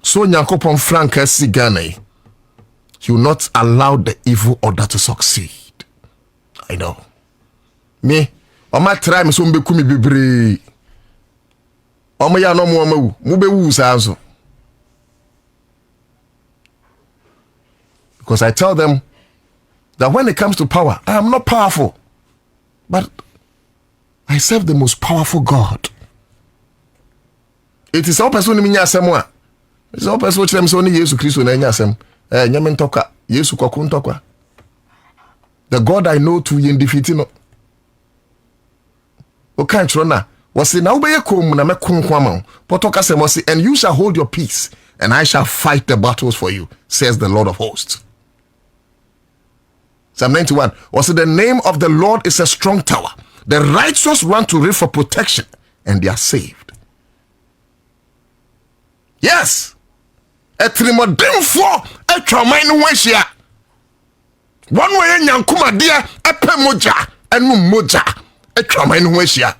So Nyankopon Frank Sigane, he will not allow the evil order to succeed. I know. Me, Oma try me so mbeku mi bebre. Oma ya no mo mawu, mu be wu sanso. Because I tell them that when it comes to power, I am not powerful. But I serve the most powerful God. It is all person mi nya asem a. It is all person which them so ni Jesus Christ na nya asem. Nyame ntoka, Yesu kwaku ntokwa. The God I know to yin defeat no. Okay, Trona. Was in Aubeye Kum na mekun kwama. Potoka semosi, and you shall hold your peace, and I shall fight the battles for you, says the Lord of hosts. Psalm 91. Was the name of the Lord is a strong tower. The righteous run to it for protection, and they are saved. Yes. A trimodimfo a tramain weshia. One way nyankuma dia a pemoja enu moja a tramain weshia.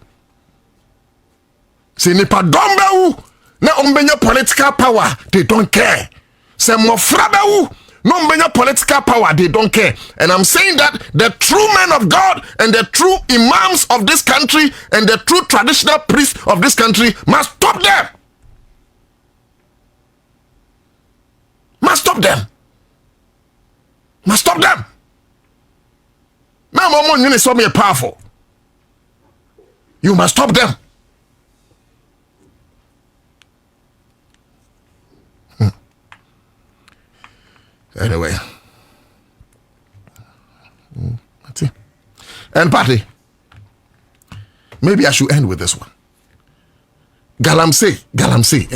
Se nipa dombe na umbenya political power, they don't care. Se mofrabe no umbenya political power, they don't care. And I'm saying that the true men of God and the true imams of this country and the true traditional priests of this country must stop them. Must stop them. Must stop them. Now, Mama, you saw me powerful. You must stop them. Anyway. That's it. And party. maybe I should end with this one. Galamsey, Galamsey.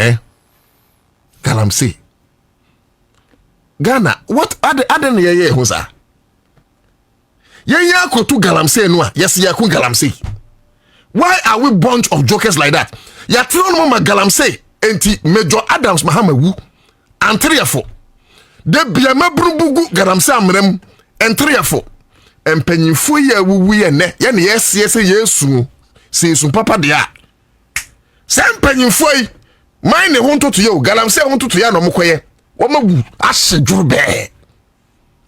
Ghana, what other ye hosa? Ye ko to Galamsey no, yes ye ko Galamsey. Why are we bunch of jokers like that? Ya tell no ma Galamsey enti Major Adams Mahamawu antriafo. De bia mabrubugu Galamsey amrem entriafo. Empanyifo ye wuwu ye ne, ye ne yes yesu. Se papa dia. Se empanyifo yi, mine ho ntoto ye o Galamsey ho ntoto ya no mokoye. Wamabu ashe jurbe.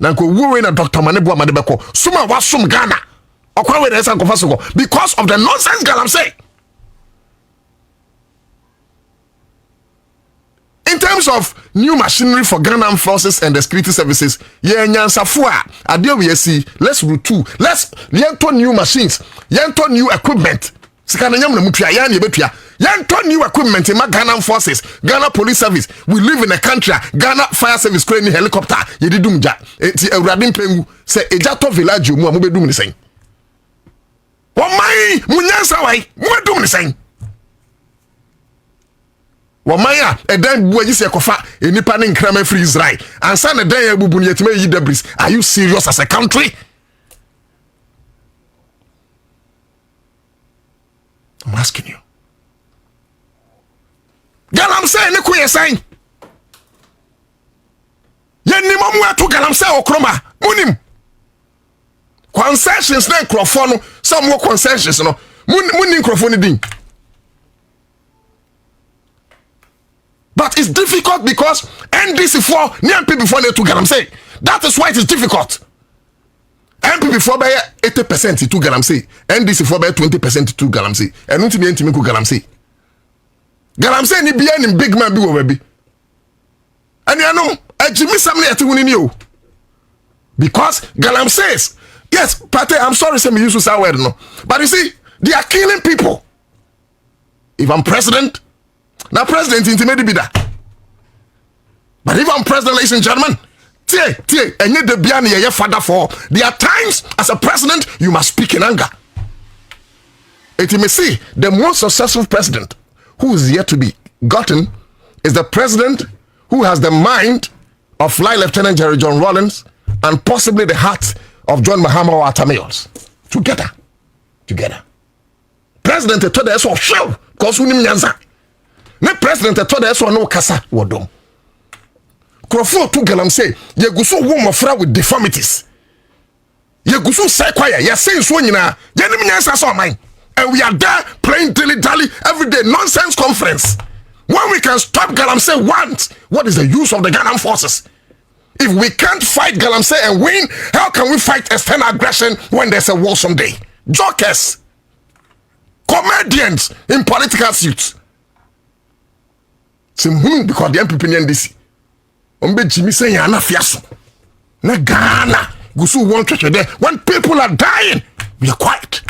Nanko wuwe na Dr. Manebu amade beko. Suma wasum Ghana. Okwa we resa nkofa soko because of the nonsense Galamsey. In terms of new machinery for Ghana forces and the security services, nyansafo a ade we see, let's route 2. Let's yento new machines, yento new equipment. Sikana nyam na mutua ya na betua. Yento new equipment in Ghana forces, Ghana police service. We live in a country, Ghana fire service crane helicopter. Yedidum ja. Enti Ewurade mpengu se ejato village mu amobedum ni sen. Wamai munyansa wai, mubedum ni sen. Wamaya edan buaji se kofa enipa ne nkrama free Israel. Ansa na dan ya bubu ni yetime yi debris. Are you serious as a country? I'm asking you. Galamsey ne kuye sign. Yenni mamu atu Galamsey okroma. Munim. Concessions na nkrofo no, some more concessions no. Munim nkrofo ni din. But it's difficult because NDC4 NP before they to Galamsey. That is why it is difficult. MP before by 80% to Galamsey. NDC4 by 20% to Galamsey. And not to be intimate with Galamsey. Galamsey ni behind him big man be over be. And you know, Jimmy Samley at you. Because Galamsey, yes, Pate, I'm sorry, say me use to say word no. But you see, they are killing people. If I'm president, now president intimate be that. But if I'm president, ladies and gentlemen, and yet the biani your father for. There are times as a president you must speak in anger. It may see the most successful president who is yet to be gotten is the president who has the mind of Flight Lieutenant Jerry John Rawlings and possibly the heart of John Mahama or Atamils. Together. President told us all show because we need answer. The president told us all no kasa wodom. Krofo to Galamsey, ye guso woman fra with deformities. Ye guso say quiet, ye say so nyina, ye nim nyansa so man. And we are there playing dilly-dally every day nonsense conference. When we can stop Galamsey once, what is the use of the Ghana forces? If we can't fight Galamsey and win, how can we fight external aggression when there's a war someday? Jokers, comedians in political suits. Because the MPP NDC. Ombe Jimmy say yana fiaso. Na Ghana gusu one church there. When people are dying, we are quiet.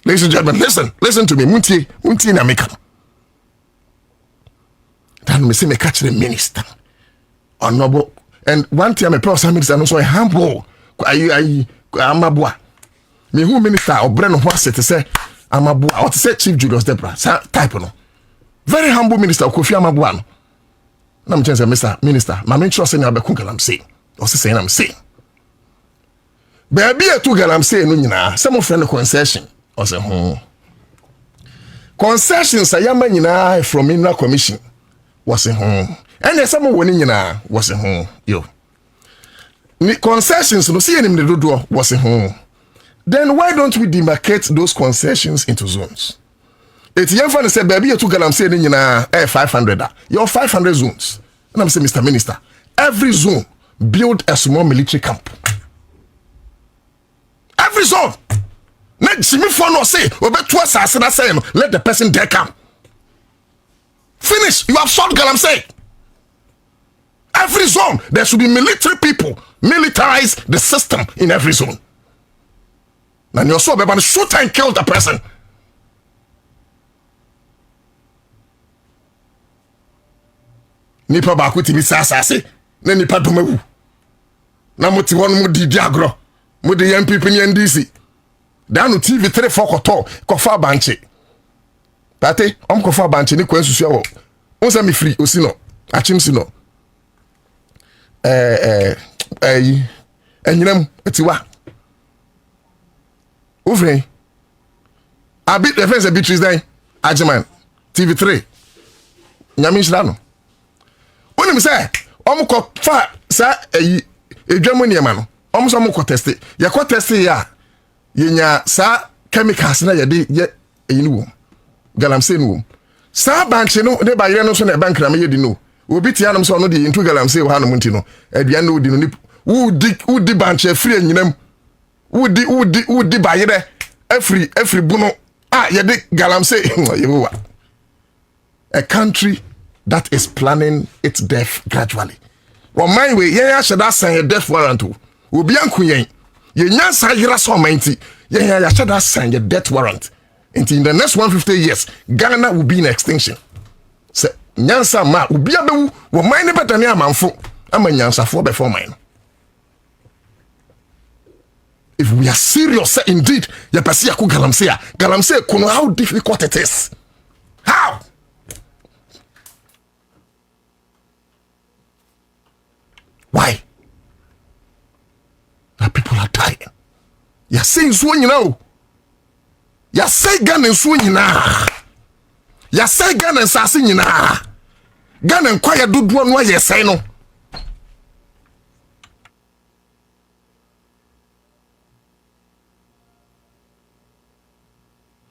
Ladies and gentlemen, listen to me. Munti na meka. Then me say me catch the minister. Honorable. And one time me promise minister no so humble. I amabua. Me who minister obre no ho asete say amabua. What say Chief Julius Debra. Type no. Very humble minister Kofi Amabua no. Na me say Mr. Minister, ma me trust say na be ku Galamsey. O say na me say. Baby e to Galamsey no nyina. Some of friend concession. O say concessions ayama nyina from Mineral Commission. Was say and some woni nyina was say yo. Ni concessions no see enim de dodo was say Then why don't we demarcate those concessions into zones? It's young fan say baby you to Galamsey ni nyina 500 your 500 zones. And I'm saying Mr. Minister, every zone build a small military camp. Every zone. Let Jimmy Fono say let the person there come. Finish. You have solved Galamsey. Every zone there should be military people. Militarize the system in every zone. And you're so bad shoot and kill the person. Nipa ba kuti bisa asase na nipa domawu na moti won mu di agro mu di MPP ni NDC Dano TV3 for koto kofa banche. Tate kofa banche ni kwen susu wo. Onse mi free osino. Achim sino. Enyinam etiwa. Ouvre. Abi defense Beatrice dan. Ajiman TV3. Nyame shira no. Oni mi say ko fa sa edwamo niema no. So mo test it. Ya ko test ya. Yenya sa chemicals na ye de ye eyini wo. Galamsey no. Sa bank no de ba yere no so na bank na me ye di no. Obi tia nam so no de into galamsey wo ha no nti no. Aduan no di no ni wudi bank free anyinam. Wudi ba yere every buno ye de galamsey yewa. A country that is planning its death gradually. Well, my way, yeah, should I sign a death warrant? Will be uncle yen. Ye nyansa yira so mainti. Yeah, should I sign a death warrant? Until in the next 150 years, Ghana will be in extinction. Se nyansa ma will be abewu. Well, mine better near manfo. I'm a nyansa for before mine. If we are serious, indeed, ya pasi ya ku galamsey kuno how difficult it is. How? Why? That people are dying. You say so you know. You say Ghana so you know. You say Ghana assassin you know. Ghana kwaya do no you say no.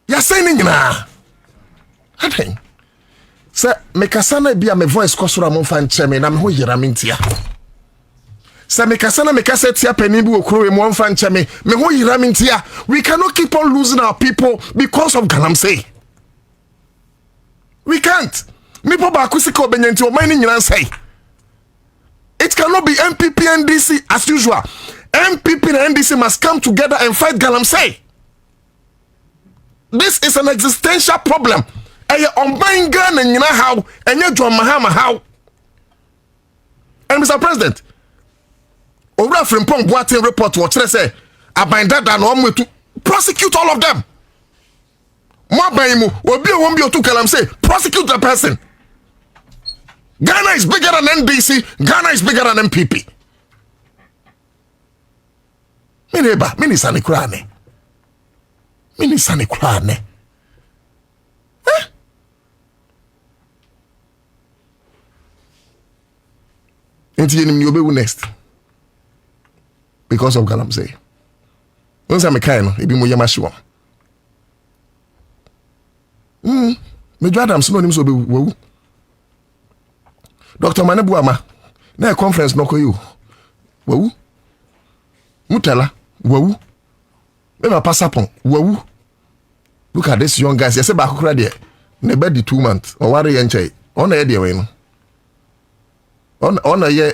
You say you know. Happen. Sir, me kasana bia me voice kosura mo fan cheme na me ho yira mintia. Sa me kasana me kasa tia pani bi okro mo mfa nche me ho yira mintia. We cannot keep on losing our people because of galamsey. We can't. Me po ba kusika obenyanti o man ni nyina say. It cannot be MPP and NDC as usual. MPP and NDC must come together and fight galamsey. This is an existential problem. Eye on buying Ghana nyina how enye John Mahama how. And Mr. President, Owura Frimpong Boateng report what say abandon that no to prosecute all of them. Mo ban mu obi o won bi otu galamsey prosecute the person. Ghana is bigger than NDC, Ghana is bigger than MPP. Mineba, minisani krane. Minisani krane. Enti yenim ni obewu next because of galamsey. Once I'm a kind no ebi mo yamahwe. Me Adams no nim so obewu. Dr. Manebuama na conference no koyu. Wawu. Mutala wawu. Me ma pasapon wawu. Look at this young guys. You say ba kokra de na be di 2 months. O ware ye nchai. Ona ye de we no. Ona ye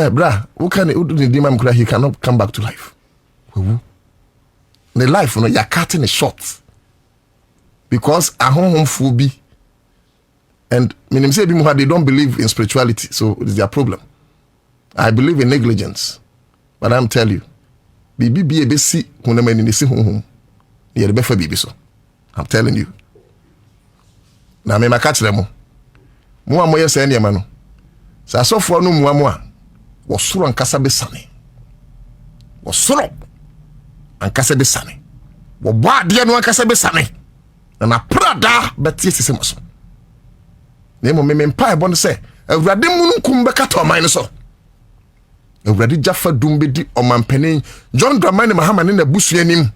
bra, who can do the demon cry? He cannot come back to life. The life, you're cutting it short because a home phobia and say they don't believe in spirituality, so it's their problem. I believe in negligence, but I'm telling you, BB see when I'm in the home, you're the best for BB so. I'm telling you. Now me catch them. Mo amoye se ne no sa sofo no mo a wo soro ankasa be sane wo soro ankasa be sane wo boade no ankasa be sane na prada betie sisem so na mo me mpa e bon se awurade mununkum be kata oman no so awurade jafa dumbe di omanpanin John Dramani Mahama ne na busuanim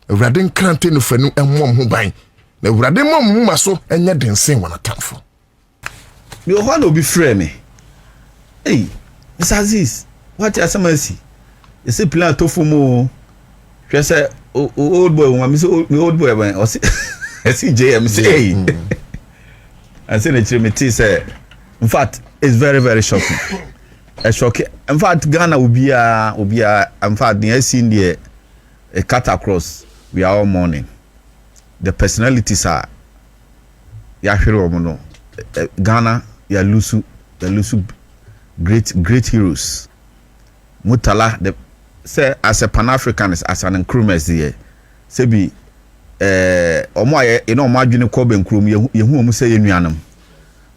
awurade nkrante no fanu emmom ho ban na awurade mom ma so enya densen wona tamfo me ho na obi frɛ me hey Mr. Aziz what you say you say plan to fumo hwɛ sɛ old boy one me say old boy ban o see JM say hey I say na me say in fact it's very very shocking shocking in fact Ghana obia in fact the seen there a cut across we are all mourning. The personalities are no. Ghana ya lusu great heroes. Mutala say as a Pan-Africanist, as an Nkrumahs here, say be omo you know madwene ko be Nkrum yehu omo say yenuanam.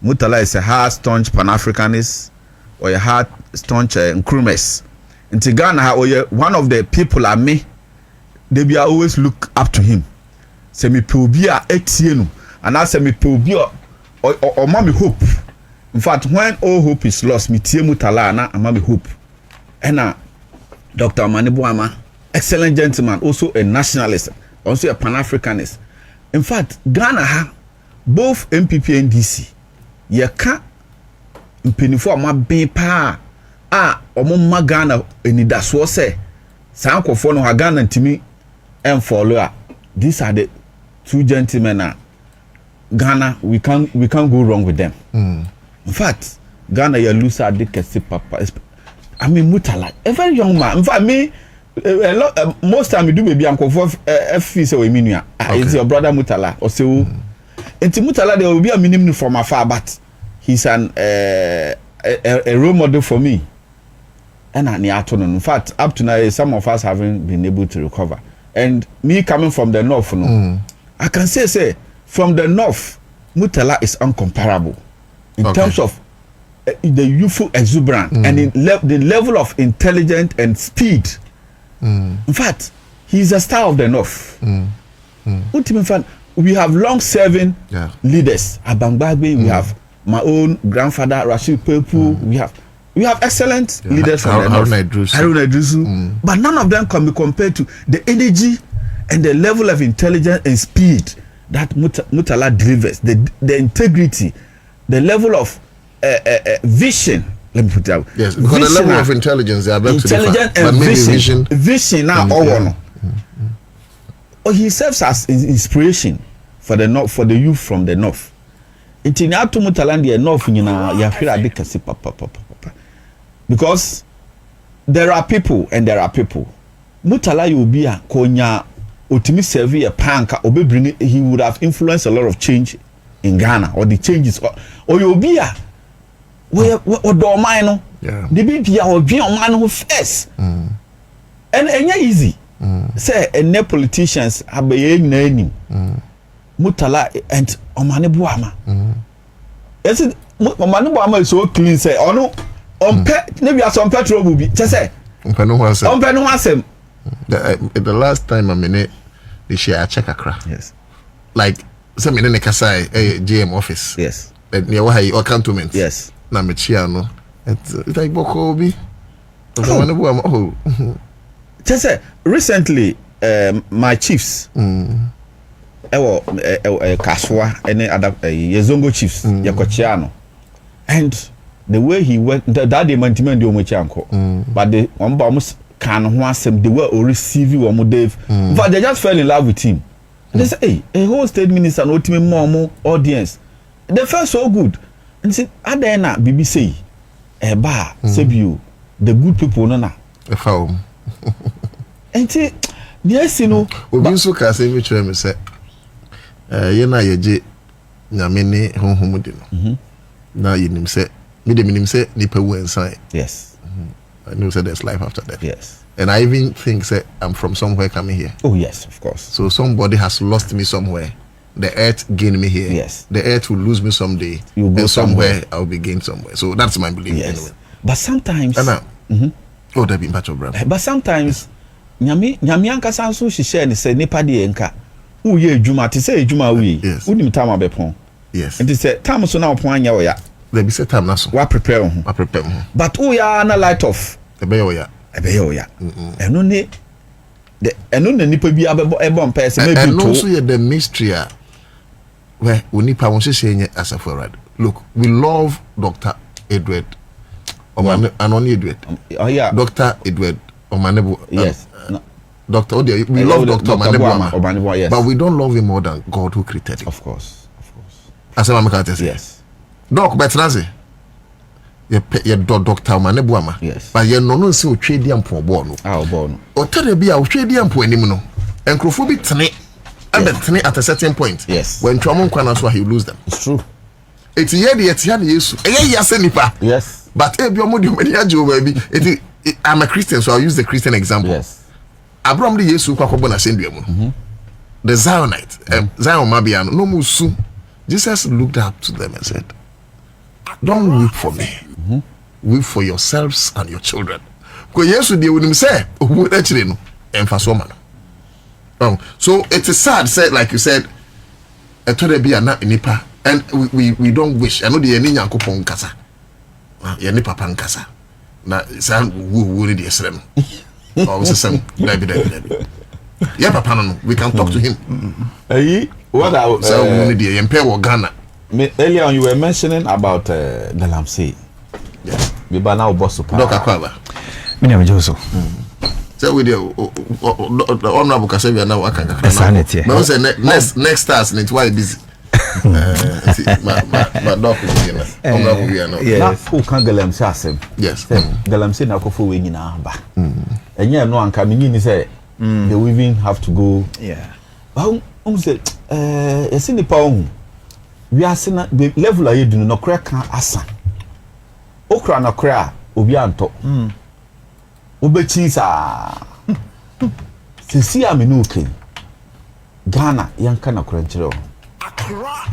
Murtala is a hard staunch Pan-Africanist or a hard staunch Nkrumahs. Inti Ghana one of the people are me. They be always look up to him. Say me pe obi a etie no, and I say me pe obi or mama hope. In fact, when all hope is lost, me tie Murtala na mama hope. And Dr. Amanibuama, excellent gentleman, also a nationalist, also a Pan-Africanist. In fact, Ghana both MPP and DC. Ye ka mpinifo ama ben pa omo ma Ghana enidaso se san kofo no Ghana ntimi follow. These are the two gentlemen. Ghana, we can't go wrong with them. In fact, Ghana you lose a dikesi papa. I mean Murtala, a very young man. In fact, me most time you do baby uncle for FP so we mean it's your brother Murtala or so. Inti Murtala there will be a minimum from afar, but he's a role model for me. And in fact, up to now, some of us haven't been able to recover. And me coming from the north, I can say from the north, Murtala is uncomparable in terms of the youthful exuberance and in the level of intelligence and speed. In fact, he's a star of the north. We have long-serving leaders. Abangbagbe, we have my own grandfather Rashid Pepu. We have excellent leaders from the north. Haruna Idrisu. But none of them can be compared to the energy and the level of intelligence and speed that Murtala delivers. The integrity, the level of vision. Let me put it out. Yes, because the level of intelligence they are very intelligent and vision now all he serves as inspiration for the north, for the youth from the north. Intinyatu Murtala the north ya feel adikasi papa. Because there are people and there are people. Murtala you be a konya otimi serve a panka obe bring he would have influenced a lot of change in Ghana or the changes or you be a where do mine the be or be on man first. And easy. Say any politicians have a name Murtala and Omanibuama. Yes, Omanibuama is so clean. Say, oh no, maybe some petrol will be just say, the last time I'm in it, they share a check a yes, like some in the Kasai GM office. Yes, and near why or cantonment. Yes, Namichiano. It's like Bokobi. Oh, just say recently, my chiefs. Kaswa and other Yazongo chiefs, Yakochiano. And the way he went, that they maintained the Omochanko, but the almost can want them, they were receiving Omo Dave, but they just fell in love with him. And they say, hey, a whole state minister, no team more audience. They felt so good. And said, Adena, BBC, a bar, Sebu, the good people, no, a foul. And say, yes, you know, we so can say, which I say. Yena yeje nyamene honhom de no na yenim se me de minim se nipa wu ensan. Yes. I know say there's life after death. Yes. And I even think say I'm from somewhere coming here. Oh yes, of course. So somebody has lost me somewhere. The earth gained me here. Yes. The earth will lose me someday. You go and somewhere I'll be gained somewhere. So that's my belief. Yes. Anyway. But sometimes oh that be much of brother. But sometimes nyame ankasa so hihye ne say nipa de enka uye ejuma ti say ejuma uye unim time abepon. Yes. And say time so na opon anya oya. There be say time na so. Wa prepare ho. Wa prepare ho. But uya na light off. Ebe oya. Eno ne the eno na nipa bi abebo mpa say maybe to. And also the mystery where unipa won say as a forward. Look, we love Dr. Edward Anoni Edward. Oh yeah. Dr. Edward Omanebo. Yes. Doctor, we love Dr. Omanebo, yes. But we don't love him more than God who created him. Of course. As I'm going to say. Yes. Doc, but Nazi, you Dr. Omanebo, yes. But you no see trade yam for born. Or tell the be our trade yam for anymore. And Crofobit tene, and at a certain point. Yes. When Tramon can answer, he lose them. It's true. It's a year, yes, yes, yes. but if you're more than baby, I'm a Christian, so I'll use the Christian example. Yes. Abraham the Yesu kwa kwa bona senduamu. The Zionite, Zion Mabiano, no musu. Jesus looked up to them and said, "Don't weep for me. Weep for yourselves and your children." Because Yesu they would say, "Who actually no emphasis man." So it is sad, said like you said, a told be a nipa, and we don't wish. I know the eni nyankopon kasa. Ya nipa pan kasa. Na san wo the Islam. Or was some yeah, papa no. We can talk to him. What I so we need the Emperor Ghana. Earlier on you were mentioning about Galamsey. Yeah. We ba now boss support. Dr. Kwaba. Me na Joso. So we the honorable Kasevia now akanga. Sanity. But say next stars need why busy. My doc is here. Honorable we are now. Yes. Who can Galamsey asem? Yes. Galamsey na ko fo we nyina ba. Enye no anka me nyini say they will even have to go. Yeah. But say yesi nipa ohun we ase na the level aye dunu no kra kan asa. Okra na kra obi anto. Obechi sa. Sisi amenu okay. Ghana yanka na kra nchire.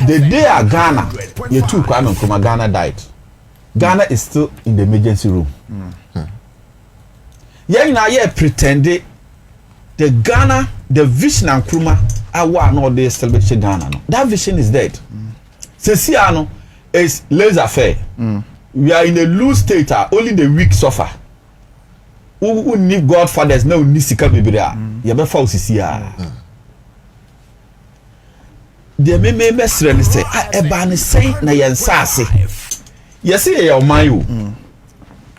The day a Ghana ye two Kwame from Ghana died. Ghana is still in the emergency room. Yeah, now yeah pretended the Ghana, the vision and Kruma are no they celebrate Ghana. No. That vision is dead. Sesiano is laissez-faire. We are in a loose state. Only the weak suffer. Who need godfathers no nisika bibira. You be false here. The me mesre say eba ne say na yensase. You see your man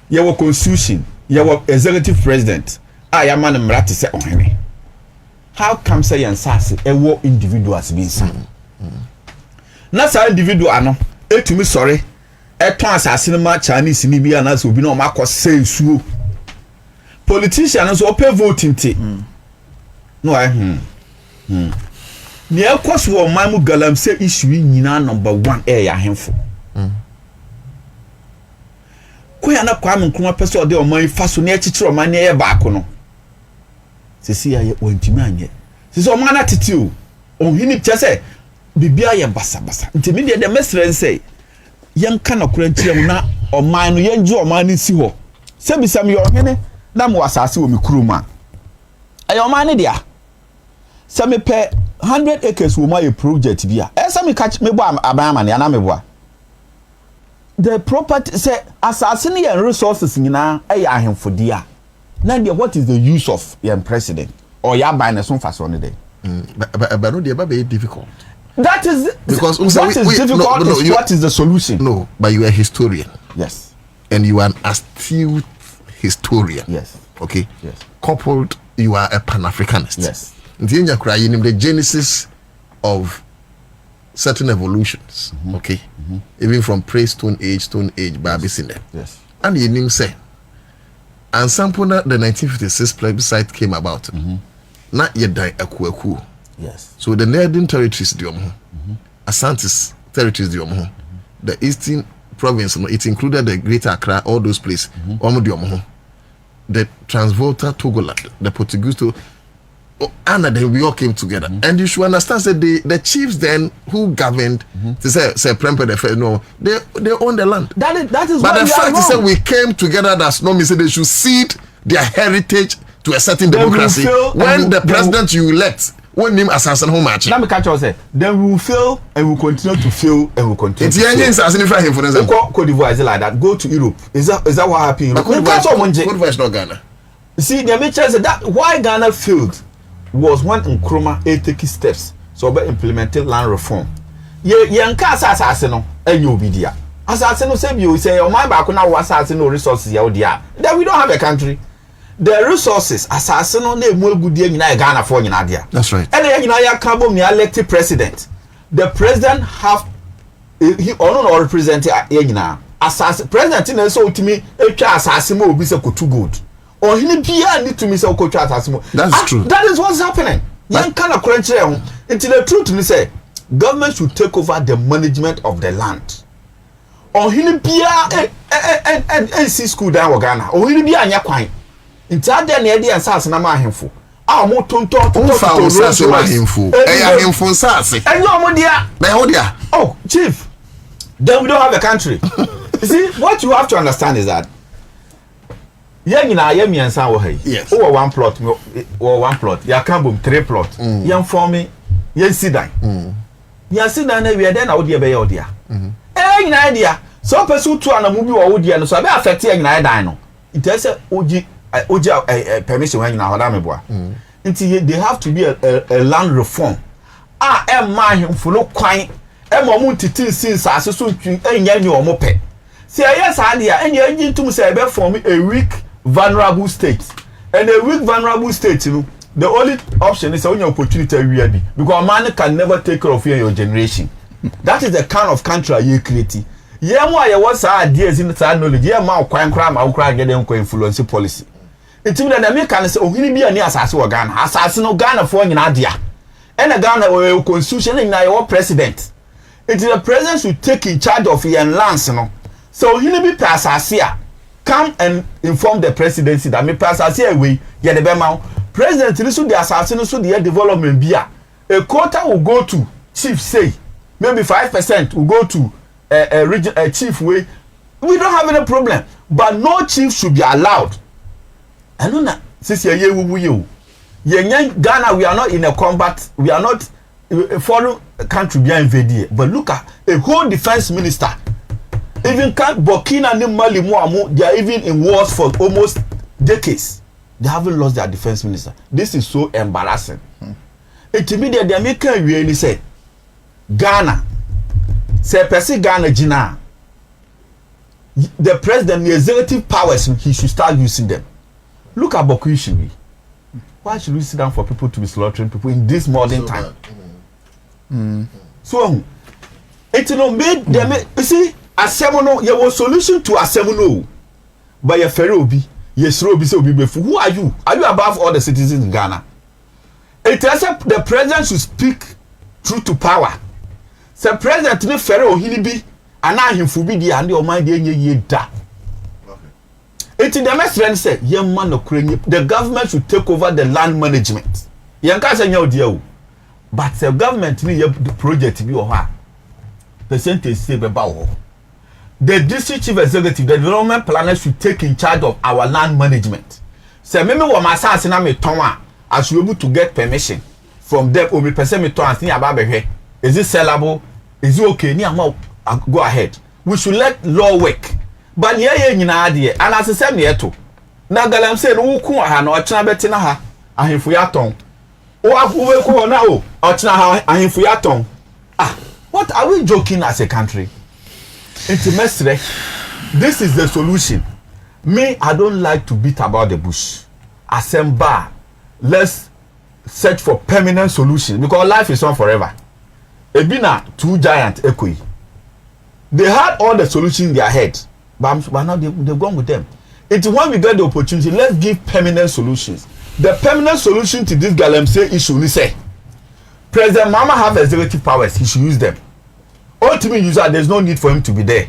your constitution, your executive president. I am an mrati say ohene. How come say yensase e wo individuals be insane? Na sa individual ano etumi sorry e ton asase no ma Chinese ni bi ana so obi na o ma say suo. Politicians so pay voting te. No I ni akwas wo man mu Galamsey issue nyina number 1 ya hemfo. Ko ya na Kwame Nkrumah pese ode o man fa so na echichiro man na ye baako no. Sisi ya wantimi anye. Sisi o man na tete o. Ohini pese bibia ye basa basa. Ntimi de mesre nse yanka na kura nkyerem na o man no yenje o man ni si ho. Se bisam ye ohene na mo asase wo mikuruma. Ayo o man ne dia. Se me pe 100 acres wo my project bia. Se me catch me bo abama ne na me bo. The property say asase ne and resources nyina ya ahemfodia. Now what is the use of your president or your buy na so fast on the day? But no dey very difficult. That is because what is difficult is what is the solution? No, but you are a historian. Yes. And you are an astute historian. Yes. Okay. Yes. Coupled, you are a Pan-Africanist. Yes. The genesis of certain evolutions. Okay. Even from pre-Stone Age, Babysine. Yes. And you name say, and Sampona, the 1956 plebiscite came about. Not yet die Akuaku. Yes. So the Northern territories, Asantis territories, the Eastern province, it included the Greater Accra, all those places. The Transvolta, Togoland, the Portuguese, and then we all came together. And you should understand that the chiefs then who governed, they say Prempe the no, they own the land. That is but the fact is that we came together, that's not mean they should cede their heritage to a certain democracy. When the president you elect, when name assassin how much? Let me catch you say. Then we will fail and we will continue to fail and we will continue. It's for example. Cote d'Ivoire is like that. Go to Europe. Is that what happened? Cote d'Ivoire is not Ghana. See, the mention said that why Ghana failed was when Nkrumah taking steps so by implementing land reform. Yanka assassin no and you be there. Assassin no say you say, oh my back now assassin no resources ya there. Then we don't have a country. The resources assassin no na emu egudie nyina Ghana for nyina there. That's right. And then nyina ya kabo ni elected president. The president have he no represent nyina. Assassin president na so utimi etwa assassin mo obi se kotu good. Or he need to miss a coach at us. That's true. That is what's happening. Young kind of crunch. Until the truth to say, government should take over the management of the land. Or he NC school down wɔ Ghana ohiri bi anya kwan nti ade na yɛde nsase na ma ahemfo a mo tonto nsase ma ahemfo ahemfo nsase ɛnyɛ ɔmo dia na ɛho dia oh chief then we don't have a country you see what you have to understand is that yɛn nyinaa yɛ miɛnsa wɔ ha yi wɔ one plot yɛ ka bom 3 plot yɛn fɔmi yɛn si dan yɛn si dan na wie den na wo deɛ bɛyɛ wo dia nyinaa dia so person to anamu bi wo dia no so be affect ya nyinaa dan no nti say oji permission when nyinaa hoda meboa nti they have to be a land reform ma himfo no kwan ma mu titin since aseso ntwi enya ni omo pe say yes adia enya agi ntum say be form a weak vulnerable state and a weak vulnerable state no the only option is when your opportunity we be because man can never take care of your generation. That is the kind of country you create. Yeah, more you want ideas in the knowledge. Yeah, my crime, get them influence policy. It's even the American say, oh, he be a near assassin or Ghana, assassin or Ghana for an idea. And a Ghana or constitution in your president. It is the president should take in charge of your lands, you know. So he be pass here. Come and inform the presidency that me pass here away. Yeah, the Bema president, this should the assassin, so the development be a quota will go to chief say. Maybe 5% will go to a chief way. We don't have any problem, but no chief should be allowed. I know that since you Ghana, we are not in a combat. We are not a foreign country being invaded. But look at a whole defense minister. Even Burkina and Mali, they are even in wars for almost decades. They haven't lost their defense minister. This is so embarrassing. It immediately the American really said. Ghana, say person Ghana Gina. The president, the executive powers, he should start using them. Look at Boku. Why should we sit down for people to be slaughtering people in this modern time? So, it's no made them. You see, Asemono, you was solution to Asemono, but your Ferobi, yes, Robi, so be before. Who are you? Are you above all the citizens in Ghana? It is the president should speak truth to power. Say president ni fere ohini bi ana ahemfo bi di ande o man de enye da. It the next friend say ye man no krenye the government should take over the land management. Ye nka say nya odi o. But the government ni ye project bi o ha. Percentage say be ba wo. The district chief executive, the development planner should take in charge of our land management. Say me wo masase na me ton a as you able to get permission from them o me person me ton asin aba behwe. Is it sellable? Is it okay? Go ahead. We should let law work. But yeah, and as I said, to now Galam said, who could have no China and if we are tongue. Oh, now, or China and if we are tongue. What are we joking as a country? It's a mess. This is the solution. Me, I don't like to beat about the bush. Assemble. Let's search for permanent solution because life is not forever. Ebina, 2 giant equi. They had all the solutions in their head, but now they've gone with them. It's when we get the opportunity, let's give permanent solutions. The permanent solution to this Galamsey issue, we say, President Mama have executive powers, he should use them. Ultimate user, there's no need for him to be there.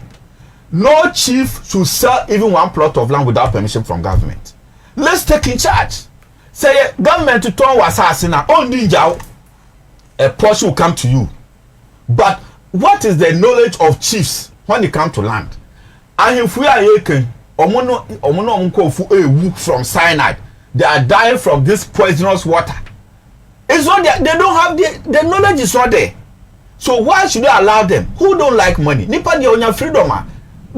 No chief should sell even 1 plot of land without permission from government. Let's take in charge. Say, government to turn was assassina, only a portion will come to you. But what is the knowledge of chiefs when they come to land? And if we are taken, from cyanide, they are dying from this poisonous water. It's not there. They don't have the knowledge is not there. So why should they allow them? Who don't like money? Nipa di onya freedom.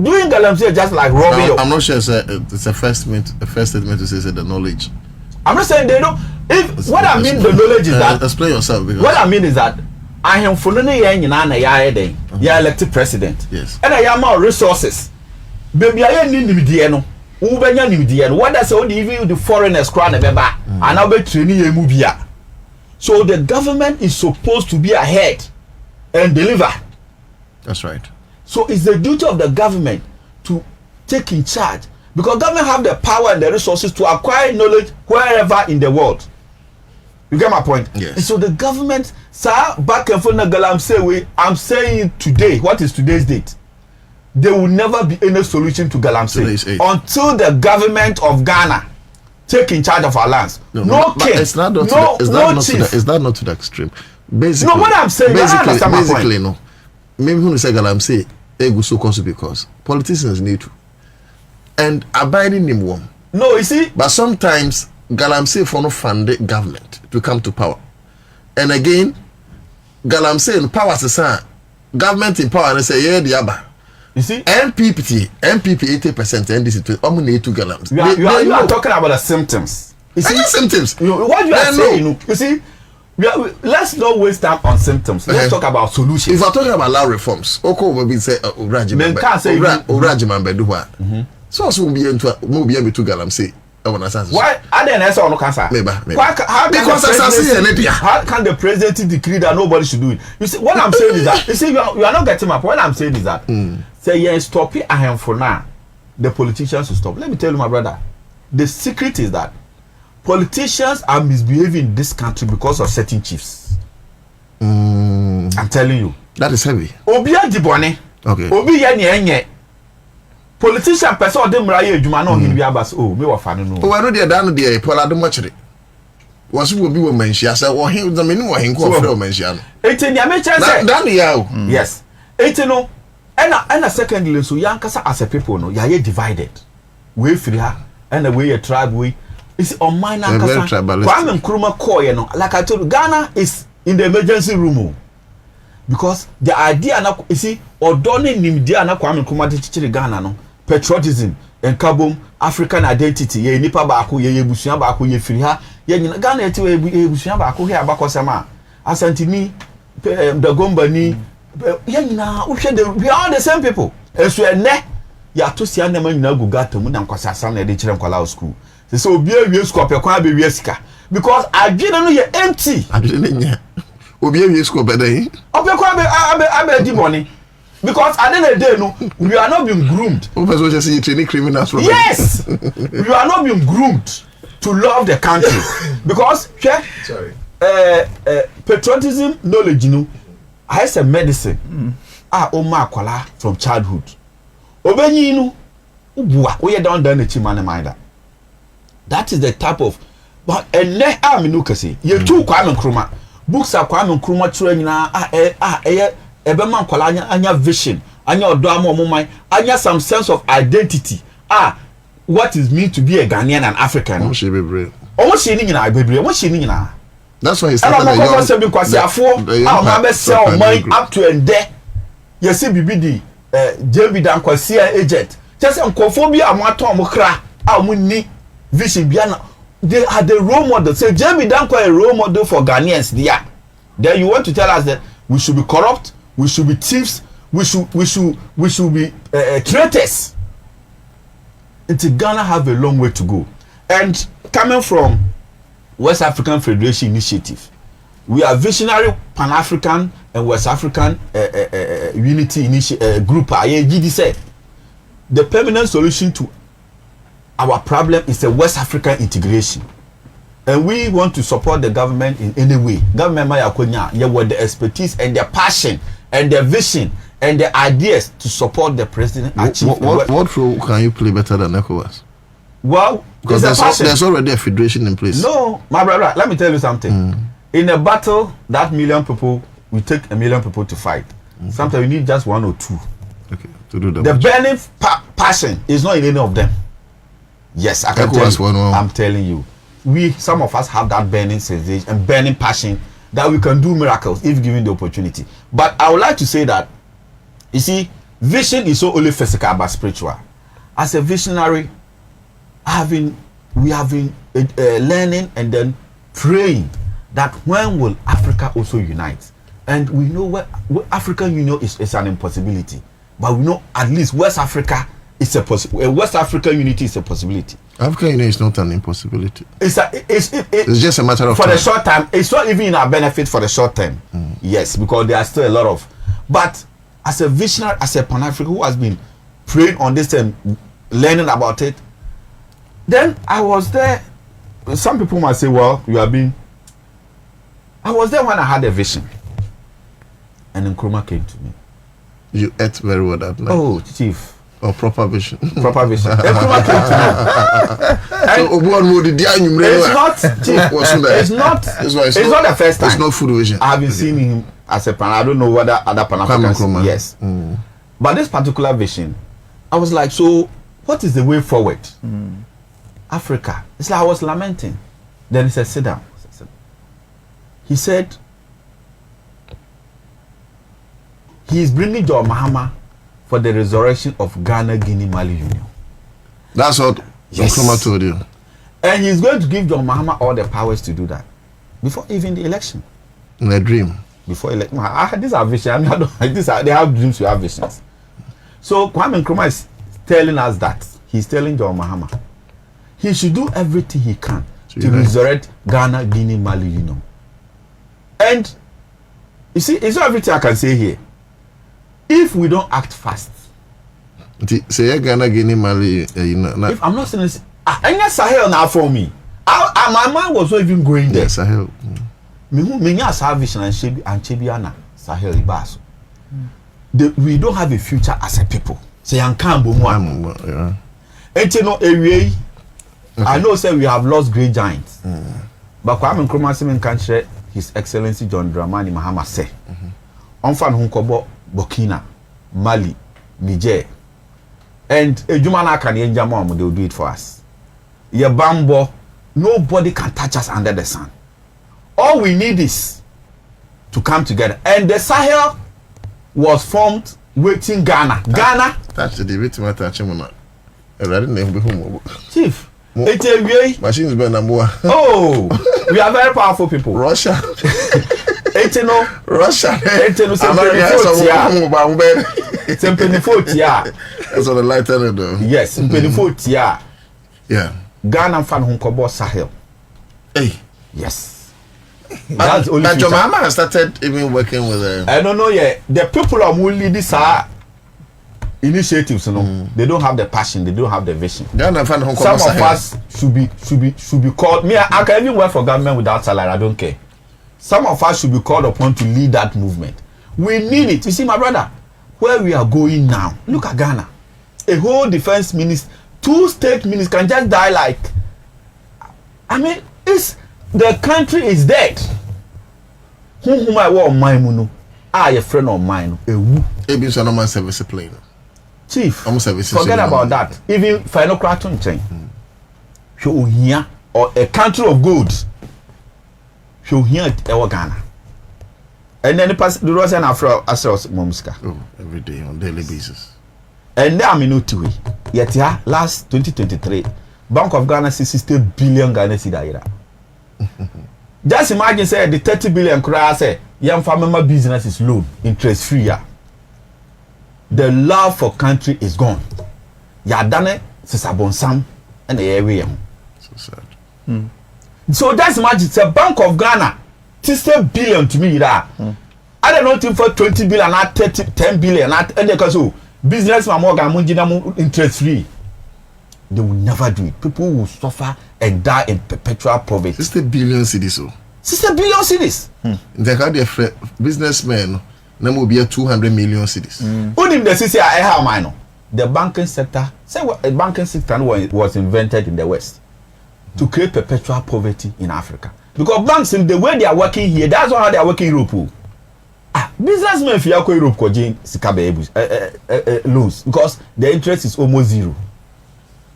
Doing Galamsey just like robbing. I'm not sure it's a first statement to say the knowledge. I'm not saying they don't. What I mean the knowledge is that. Explain yourself. What I mean is that. I am following ya elected president. Yes. And I am more resources. Baby, I need no. What does all the foreigners crown and I'll be training a movie. So the government is supposed to be ahead and deliver. That's right. So it's the duty of the government to take in charge because government have the power and the resources to acquire knowledge wherever in the world. You get my point? Yes. And so the government, sir, back and forth, I'm saying today. What is today's date? there will never be any solution to Galamsey until the government of Ghana take in charge of our lands. No king, it's not no chief. Is that not to the extreme? Basically, no, what I'm saying, basically, no. Maybe when you say Galamsey, it goes so close because politicians need to. And abiding in one. No, you see. But sometimes Galamsey for no fund the government to come to power. And again, Galamsey in power is government in power and they say, yeah, the other. You see? NPP 80%, NDC 20%. I'm going to Galamsey. You are talking about the symptoms. You see? Symptoms. What you are saying, you see? Let's not waste time on symptoms. Let's talk about solutions. If we're talking about law reforms, Oko will be say Urajimambe do what? So will be into Galamsey. Why? I didn't answer on cancer. How can the president decree that nobody should do it? You see, what I'm saying is that you see, you are not getting my point. What I'm saying is that say yes, stop it. I am for now. The politicians will stop. Let me tell you, my brother. The secret is that politicians are misbehaving in this country because of certain chiefs. I'm telling you. That is heavy. Obia Dibone. Okay. Obi yenye. Politician person or them raye juma no hin biabas oh me wa fa no. Oh I know they dan dey Paul Adomachire. Was will be woman she say wo hin the menu wo hin ko frɛ woman she no. Enti nya me chance say. Dan ya o. Yes. Enti no and secondly so yankasa as a people no ya divided. We free ha and we a tribe we is on mine yankasa. Kwame Nkrumah call you know like I told you Ghana is in the emergency room. Because the idea na you see odone nimdia na Kwame Nkrumah de chichire Ghana no patriotism enkabom African identity ye nipa baako ye ebusua baako ye firi ha ye nyina Ghana eti we ebusua baako he abakosema asantini dagomba ni ye nyina uhwe we are the same people esu ene ya to sia na ma nyina gugata mu na nkwasa asam na de kire nkwala school se obi awie school pekwan be wie sika because adwene no ye empty adwene nya obi awie school bedan opekwan be di money. Because at the end of the day, no, we are not being groomed. Yes, we are not being groomed to love the country. Because, patriotism, knowledge, you know, has a medicine. Oma kwala from childhood. Obenyi no, ubua, we don't done the chimane mind. That is the type of, but and ne aminukasi. You too Kwame Nkrumah. Books are Kwame Nkrumah training ebema nkwala anya vision anya odo amomman anya some sense of identity what is mean to be a Ghanaian and African omo she bebre that's why he started the young up to and there you see BBD JB dan kwasi agent just nkofo bi amaton mo kra ni vision bia they are the role model say JB dan kwa a role model for Ghanaians there. Then you want to tell us that we should be corrupt, we should be thieves, we should be traitors. Until Ghana have a long way to go. And coming from West African Federation Initiative, we are visionary Pan-African and West African unity group. GD said the permanent solution to our problem is a West African integration. And we want to support the government in any way. Government with the expertise and the passion and the vision and the ideas to support the president. What role can you play better than ECOWAS? Well, because there's already a federation in place. No, my brother, let me tell you something. In a battle, that million people, we take 1 million people to fight. Sometimes you need just 1 or 2. Okay, to do the burning passion is not in any of them. Yes, I can tell you. I'm telling you. Some of us have that burning sensation and burning passion that we can do miracles if given the opportunity. But I would like to say that, you see, vision is not only physical but spiritual. As a visionary, we have been learning and then praying that when will Africa also unite? And we know what African Union is an impossibility, but we know at least West Africa is a possibility. West African unity is a possibility. African Union is not an impossibility. It's just a matter of for time. the short time. It's not even in our benefit for the short term. Yes, because there are still a lot of. But as a visionary, as a Pan-African who has been praying on this and learning about it, then I was there. Some people might say, "Well, you have been." I was there when I had a vision, and Nkrumah came to me. You ate very well that night. Oh, chief. Or proper vision. Proper vision. Nkrumah came to me. So Obuan mo di dia nyumre. It's not, chief. It's not the first time. It's not food vision. I haven't seen him as a pan. I don't know whether other Pan-Africans. Yes. But this particular vision, I was like, so what is the way forward? Africa. It's like I was lamenting. Then he said, sit down. He said, he is bringing John Mahama for the resurrection of Ghana, Guinea, Mali Union. That's what Nkrumah told you. And he's going to give John Mahama all the powers to do that before even the election. In a dream. Before election. These are visions. They have dreams, we have visions. So Kwame Nkrumah is telling us that. He's telling John Mahama he should do everything he can to resurrect Ghana, Guinea, Mali Union. And you see, it's not everything I can say here. If we don't act fast, say Ghana, Guinea, Mali, if I'm not saying this, any Sahel now for me. My mind was not even going there. Yeah, Sahel. Me salvation and Chebiana Sahel Ibaso. We don't have a future as a people. Say Ankambo Mo. Yeah. And you know, away. I know, say we have lost great giants. But Kwame Nkrumah Semen can share His Excellency John Dramani Mahama say. Onfan Hunkobo, Burkina, Mali, Niger. And Jumana can Yenjama, they will do it for us. Yabambo, nobody can touch us under the sun. All we need is to come together. And the Sahel was formed waiting Ghana. Ghana. Touch the victim, touch him. Chief. Machines burn number one. Oh, we are very powerful people. Russia. Russia. That's on the light end though. Yes, yeah. Ghana fan Hunkobo Sahel. Hey. Yes. That's only. But your mama has started even working with them. I don't know yet. The people are only these are initiatives, you know. They don't have the passion, they don't have the vision. Some of us should be called. Me, I can even work for government without salary. I don't care. Some of us should be called upon to lead that movement. We need it. You see, my brother, where we are going now. Look at Ghana. A whole defense minister, 2 state ministers can just die like. I mean, the country is dead. Whom I want mine, a friend of mine. Maybe so no man service plane. Chief, forget about that. Even final cartoon chain. Show here or a country of goods. Show here at Ghana. And then the Russian Afro Astros Momska. Oh, every day on daily basis. And then I'm in Otu. Yet here, last 2023, Bank of Ghana 60 billion Ghana Cedi. Just imagine say the 30 billion cry say young farmer business is low, interest free. Yeah. The love for country is gone. Ya done it since Abonsam and the area. So sad. So that's imagine say Bank of Ghana 60 billion to me that. I don't know think for 20 billion not 10 billion not and because so businessman more interest free. They will never do it. People will suffer and die in perpetual poverty. 60 billion cedis. 60 billion cedis. They got their businessmen. Now will be 200 million cedis. Only the city I have mine. The banking sector. Say what the banking sector was invented in the West to create perpetual poverty in Africa. Because banks in the way they are working here, that's how they are working in Europe. Businessmen if you are going Europe lose because the interest is almost zero.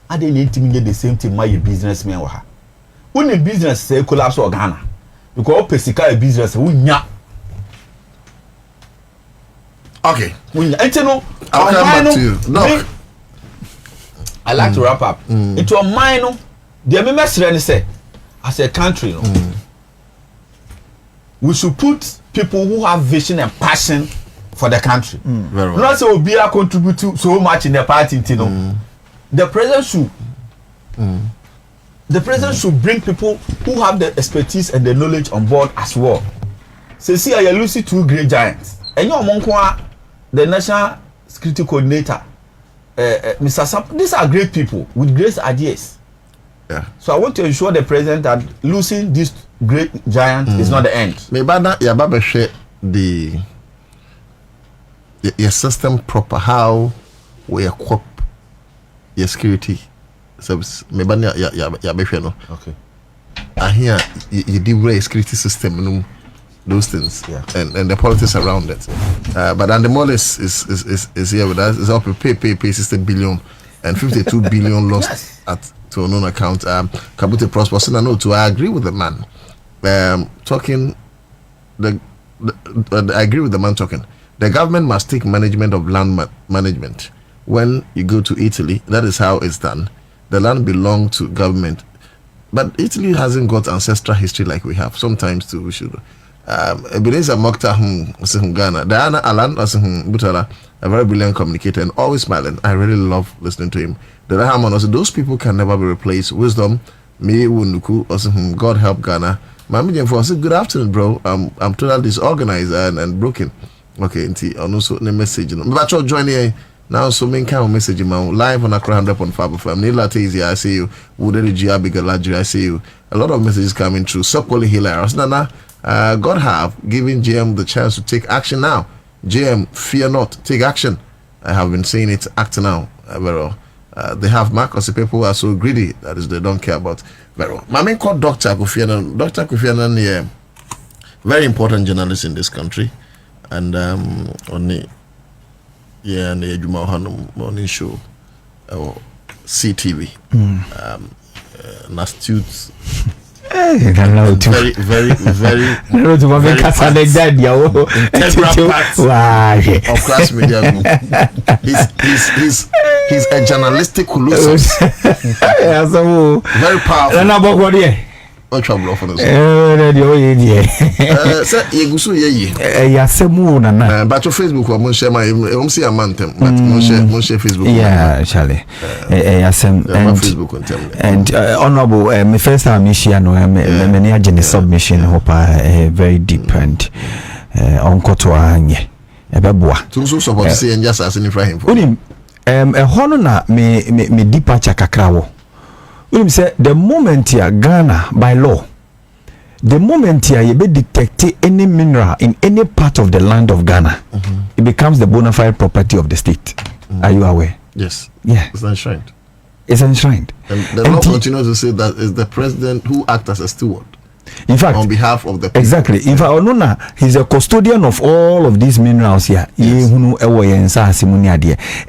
And they need to get the same thing my businessmen were. Only business say collapse or Ghana. Because Pesica business wunya. Okay. And you know, I'll come back to you. No. I like to wrap up. Into a minor, the MMS say, as a country, we should put people who have vision and passion for the country. Very well. Not so be a contribute to so much in the party, you know. The president should. The president should bring people who have the expertise and the knowledge on board as well. So see, I lose 2 great giants. And your Monkwa, the national security coordinator, Mr. Sam, these are great people with great ideas. Yeah. So I want to ensure the president that losing this great giant is not the end. Maybe that you share the your system proper, how we equip your security service. Maybe no. Okay. I hear you do security system, you know, those things, and the politics around it. But then the mall is here with us. It's up to pay 60 billion and 52 billion lost to a known account. Kabute Prosper, so I agree with the man. Talking I agree with the man talking. The government must take management of land management. When you go to Italy, that is how it's done. The land belongs to government. But Italy hasn't got ancestral history like we have. Sometimes too, we should. Ebenezer Mokhtar Ghana. Diana Alan Butala, a very brilliant communicator and always smiling. I really love listening to him. The Rahman also, those people can never be replaced. Wisdom, me Wunuku, also God help Ghana. Mami Jemfo said, good afternoon, bro. I'm totally disorganized and broken. Okay, and also the message. But you're joining now, so main kind of message live on Accra 100.5 FM. Nila Tazia, I see you. Wuderi Gia Bigalajri, I see you. A lot of messages coming through. Sokoli hilarious. Nana, God have given GM the chance to take action now. GM, fear not, take action. I have been saying it, act now. They have Marcus, the people are so greedy, that is, they don't care about. My main called Dr. Kofi Annan. Dr. Kofi Annan, yeah, very important journalist in this country. And on the Juma morning show, CTV, an astute, very integral part of class media group. He's a journalistic colossus. Very powerful. Trouble for us. But your Facebook, I share my see a man, but share Facebook. Yeah, Charlie. Facebook and honorable. My first time mission, many agent submission, hope very deep and uncle to anye. To support say and just asking for him. A honor me departure kakrawo. We say the moment here Ghana by law, the moment here you be detect any mineral in any part of the land of Ghana, it becomes the bona fide property of the state. Are you aware? Yes. Yeah. It's enshrined. It's enshrined. And the law continues to say that it's the president who acts as a steward. In fact, on behalf of the people. Exactly. In fact, Onona, he's a custodian of all of these minerals here. Yes.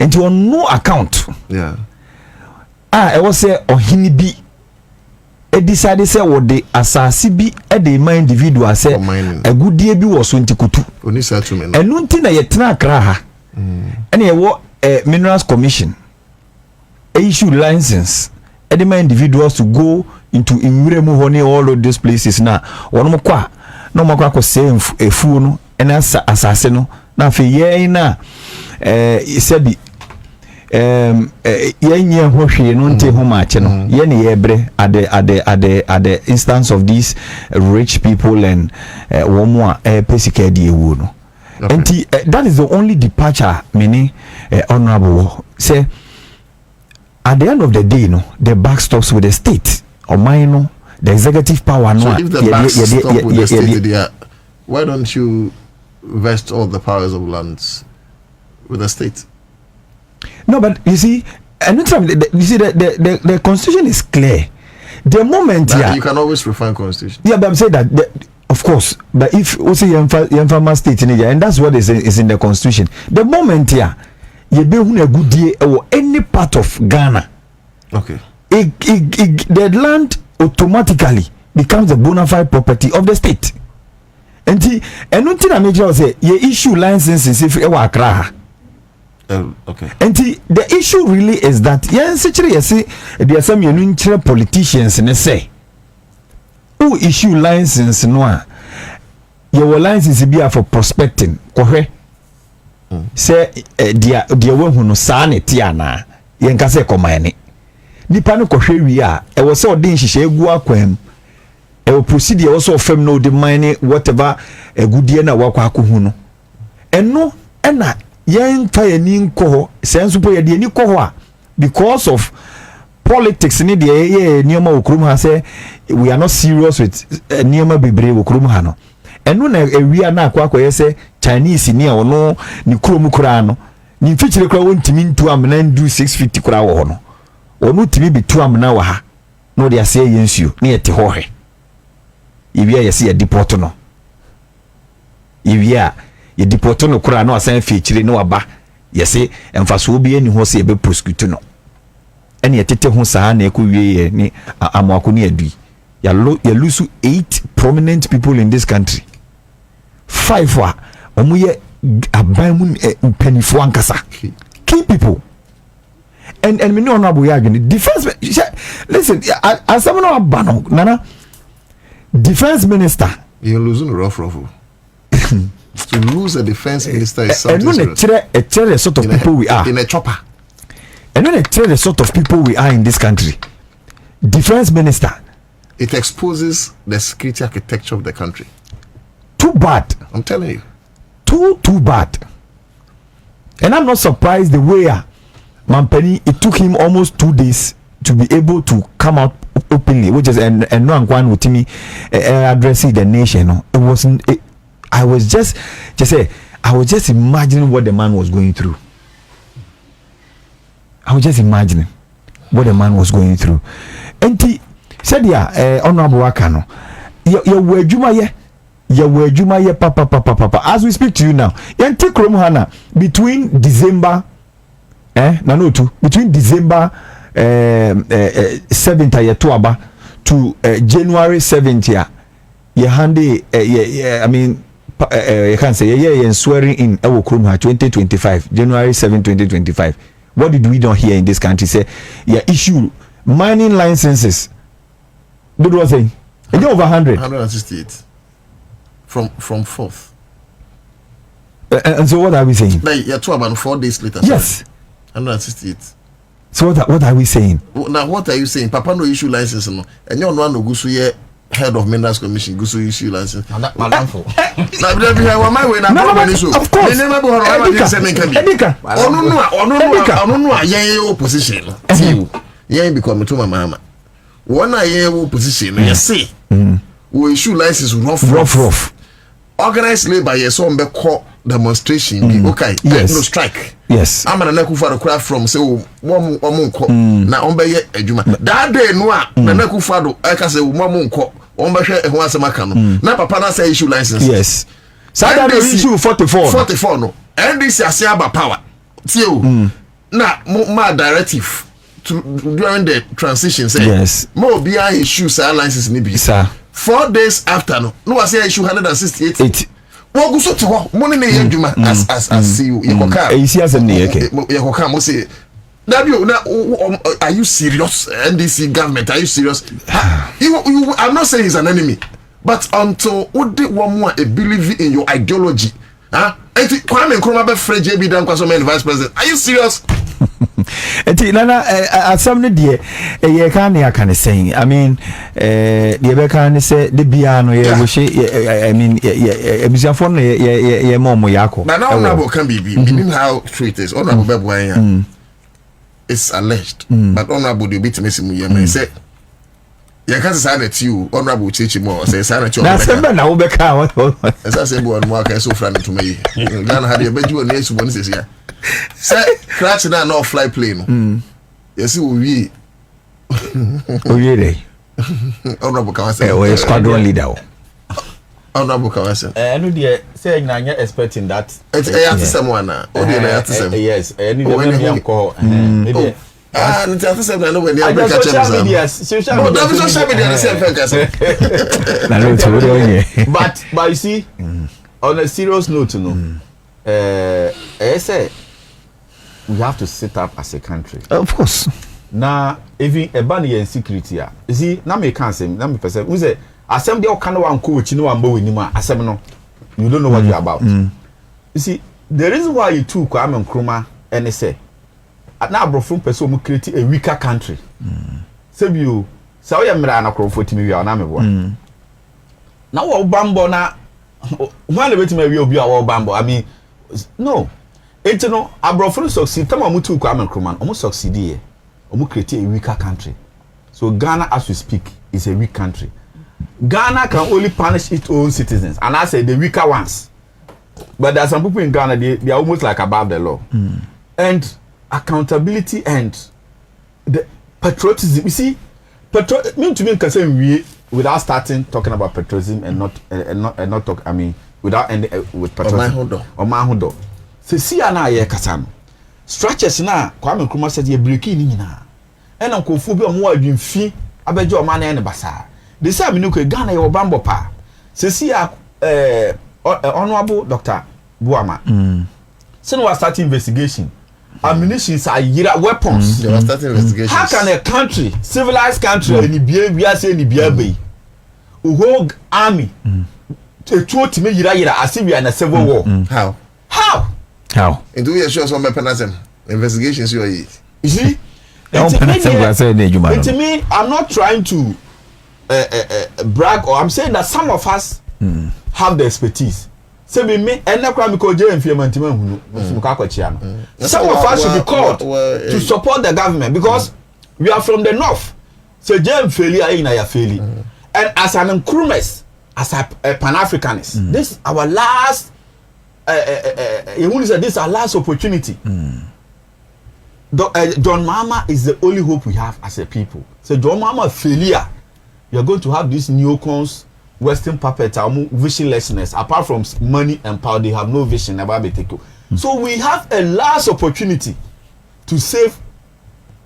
And on no account. Yeah. I was say ohini bi e decide say what the asasi bi e dey my individual say agudie bi was so ntikutu oni settlement enu nti na yetena akra ha ene wo minerals commission issue license e dey my individuals to go into inwuremu honey all of these places na wono kwa no makwa ko say efu no ene asase no na fe ye na isabi yenye hwehwe no nte ho maache no ye ne yebre at the instance of these rich people and womo a pesika die ewu no and that is the only departure meaning honorable say at the end of the day no the back stops with the state or mine no the executive power no. So if the back stop with the state, why don't you vest all the powers of lands with the state? No, but you see, anytime you see the constitution is clear. The moment you can always refine constitution. Yeah, but I'm saying that of course, but if also you farmer state in India, and that's what is in the constitution. The moment you be a good day or any part of Ghana, okay, the land automatically becomes a bona fide property of the state. And nothing I make sure say you issue licenses if you are Accra. Okay. And the issue really is that there are some politicians and say who issue license no your license be for prospecting say dia we hu no saa ne tia na yen ka say komane nipa no kohwe wi a e wo say odin hihye egu akwam e wo procedure wo so fam no de mine whatever egudie na wakwa akohu no eno na yen fire ni nko sense po ye de ni ko ho a because of politics ni de ye nioma okrum ha say we are not serious with nioma bebre okrum ha no eno na ewia na akwa yese Chinese ni ono ni kurom kura no ni mfikyire kura wontimi ntu amna ndu 650 kura wo no onu timi bitu amna wa ha no de ase yensuo na yete hohe iwia yese ya deport no iwia ye deport no kura na asan fikyire no aba yese emfaso obi ani ho se ebe prosecute no ene yetete ho saa na ekowie ni amwako ni adui ya lose 8 prominent people in this country 5 wa omuye abamu penifo ankasa key people and me no honorable yagini defense listen asam no abano nana defense minister you losing rough to lose a defense minister is something and the sort of people we are in a chopper and when the sort of people we are in this country defense minister it exposes the security architecture of the country. Too bad. I'm telling you. Too bad. And I'm not surprised the way Mampeni, it took him almost 2 days to be able to come out openly, which is and no one with me addressing the nation. It wasn't. I was just imagining what the man was going through. I was just imagining what the man was going through. And he said, "Yeah, honorable Wakano, your word, you papa. As we speak to you now, between December, between December 7th to January 7th, you can say swearing in 2025, January 7, 2025. What did we not hear in this country? Say, issue mining licenses. What was saying? It's over 100. 168 from 4th. And so what are we saying? Like, 4 days later. Yes. 168. So what are we saying? Now what are you saying? Papa no issue license no. And you no go so here head of Minerals Commission go so issue license. No, of course. Opposition. Become to my mama. One opposition. You see. We issue license rough. Organized labor yes on be call demonstration okay yes. No strike yes I'm na ku for the craft from say mo nko na on be ye adwuma that day no a na ku for do I can say mo nko on be hwe ehun asem aka no na papa na say issue license yes so that issue 44 no NDC ase aba power tie o na ma directive during the transition say yes mo be a issue license ni bi sir 4 days after no I say issue 168 wo go so to ho mo ne ye adwuma as CEO yekoka isi asem ne yeke yekoka mo say Dabio na are you serious NDC government are you serious you I'm not saying he's an enemy but until what they want more a believe in your ideology Kwame Nkrumah be Fred JB Dan Kwaso vice president are you serious eti nana asam ne de ye kan ne aka saying I mean the be kan say the bia no ye wo she I mean ebusiafo no ye mo yako na honorable can be meaning how true it is honorable be boy it's alleged but honorable the bit mesimu ye say you can't say that you honorable chichi mo say say that you na sembe na wo be ka what esa say bo no aka so friend to me Ghana had e beju na esu bo ni say say crash na no fly plane yes we dey honorable Kawase we squadron leader honorable Kawase no dey say na nya expecting that it's someone na o dey na yes any dey am call maybe nti afisa na no when you break social media social media the same thing kase na no to dey but you see on a serious note no say we have to sit up as a country of course na even a ban insecurity you see na me can say na me person we say asem dey o kan wan ko ochi no wan ba wani ma asem no you don't know what you're about you see the reason why you took Kwame Nkrumah and say na abrofo person mo create a weaker country say you say o ye mra na krofo timi wi na me bo na wo bambo na one le betimi wi obi a wo bambo I mean no it's no abrofo succeed tama mo took Kwame Nkrumah o mo succeed here o mo create a weaker country so Ghana as we speak is a weak country Ghana can only punish its own citizens, and I say the weaker ones. But there are some people in Ghana, they are almost like above the law. And accountability and the patriotism. You see, mean to me, we without starting talking about patriotism and not talk. I mean, without ending with patriotism. Omahudo. See, na ye kasam. Structures na Kwame Nkrumah said ye breaking ni na. And Uncle Fubi on more been fee. Abejo man and basa. They say me no Ghana ye obambo pa. See Honorable Dr. Buama. So we are starting investigation. Ammunitions are weapons. They were starting investigation. How can a country, civilized country, any we are saying the whole army to to me as if we are in a civil war? How? And do you assure some mechanism investigations you are? You see? To me, I'm not trying to brag, or I'm saying that some of us have the expertise. So we may and some of us should be called to support the government because we are from the north. So Jane failure in a failure. And as an Nkrumah, as a Pan-Africanist, this is our last this is our last opportunity. John Mama is the only hope we have as a people. So John Mama failure, you're going to have these neocons, Western puppets, visionlessness. Apart from money and power, they have no vision. So we have a last opportunity to save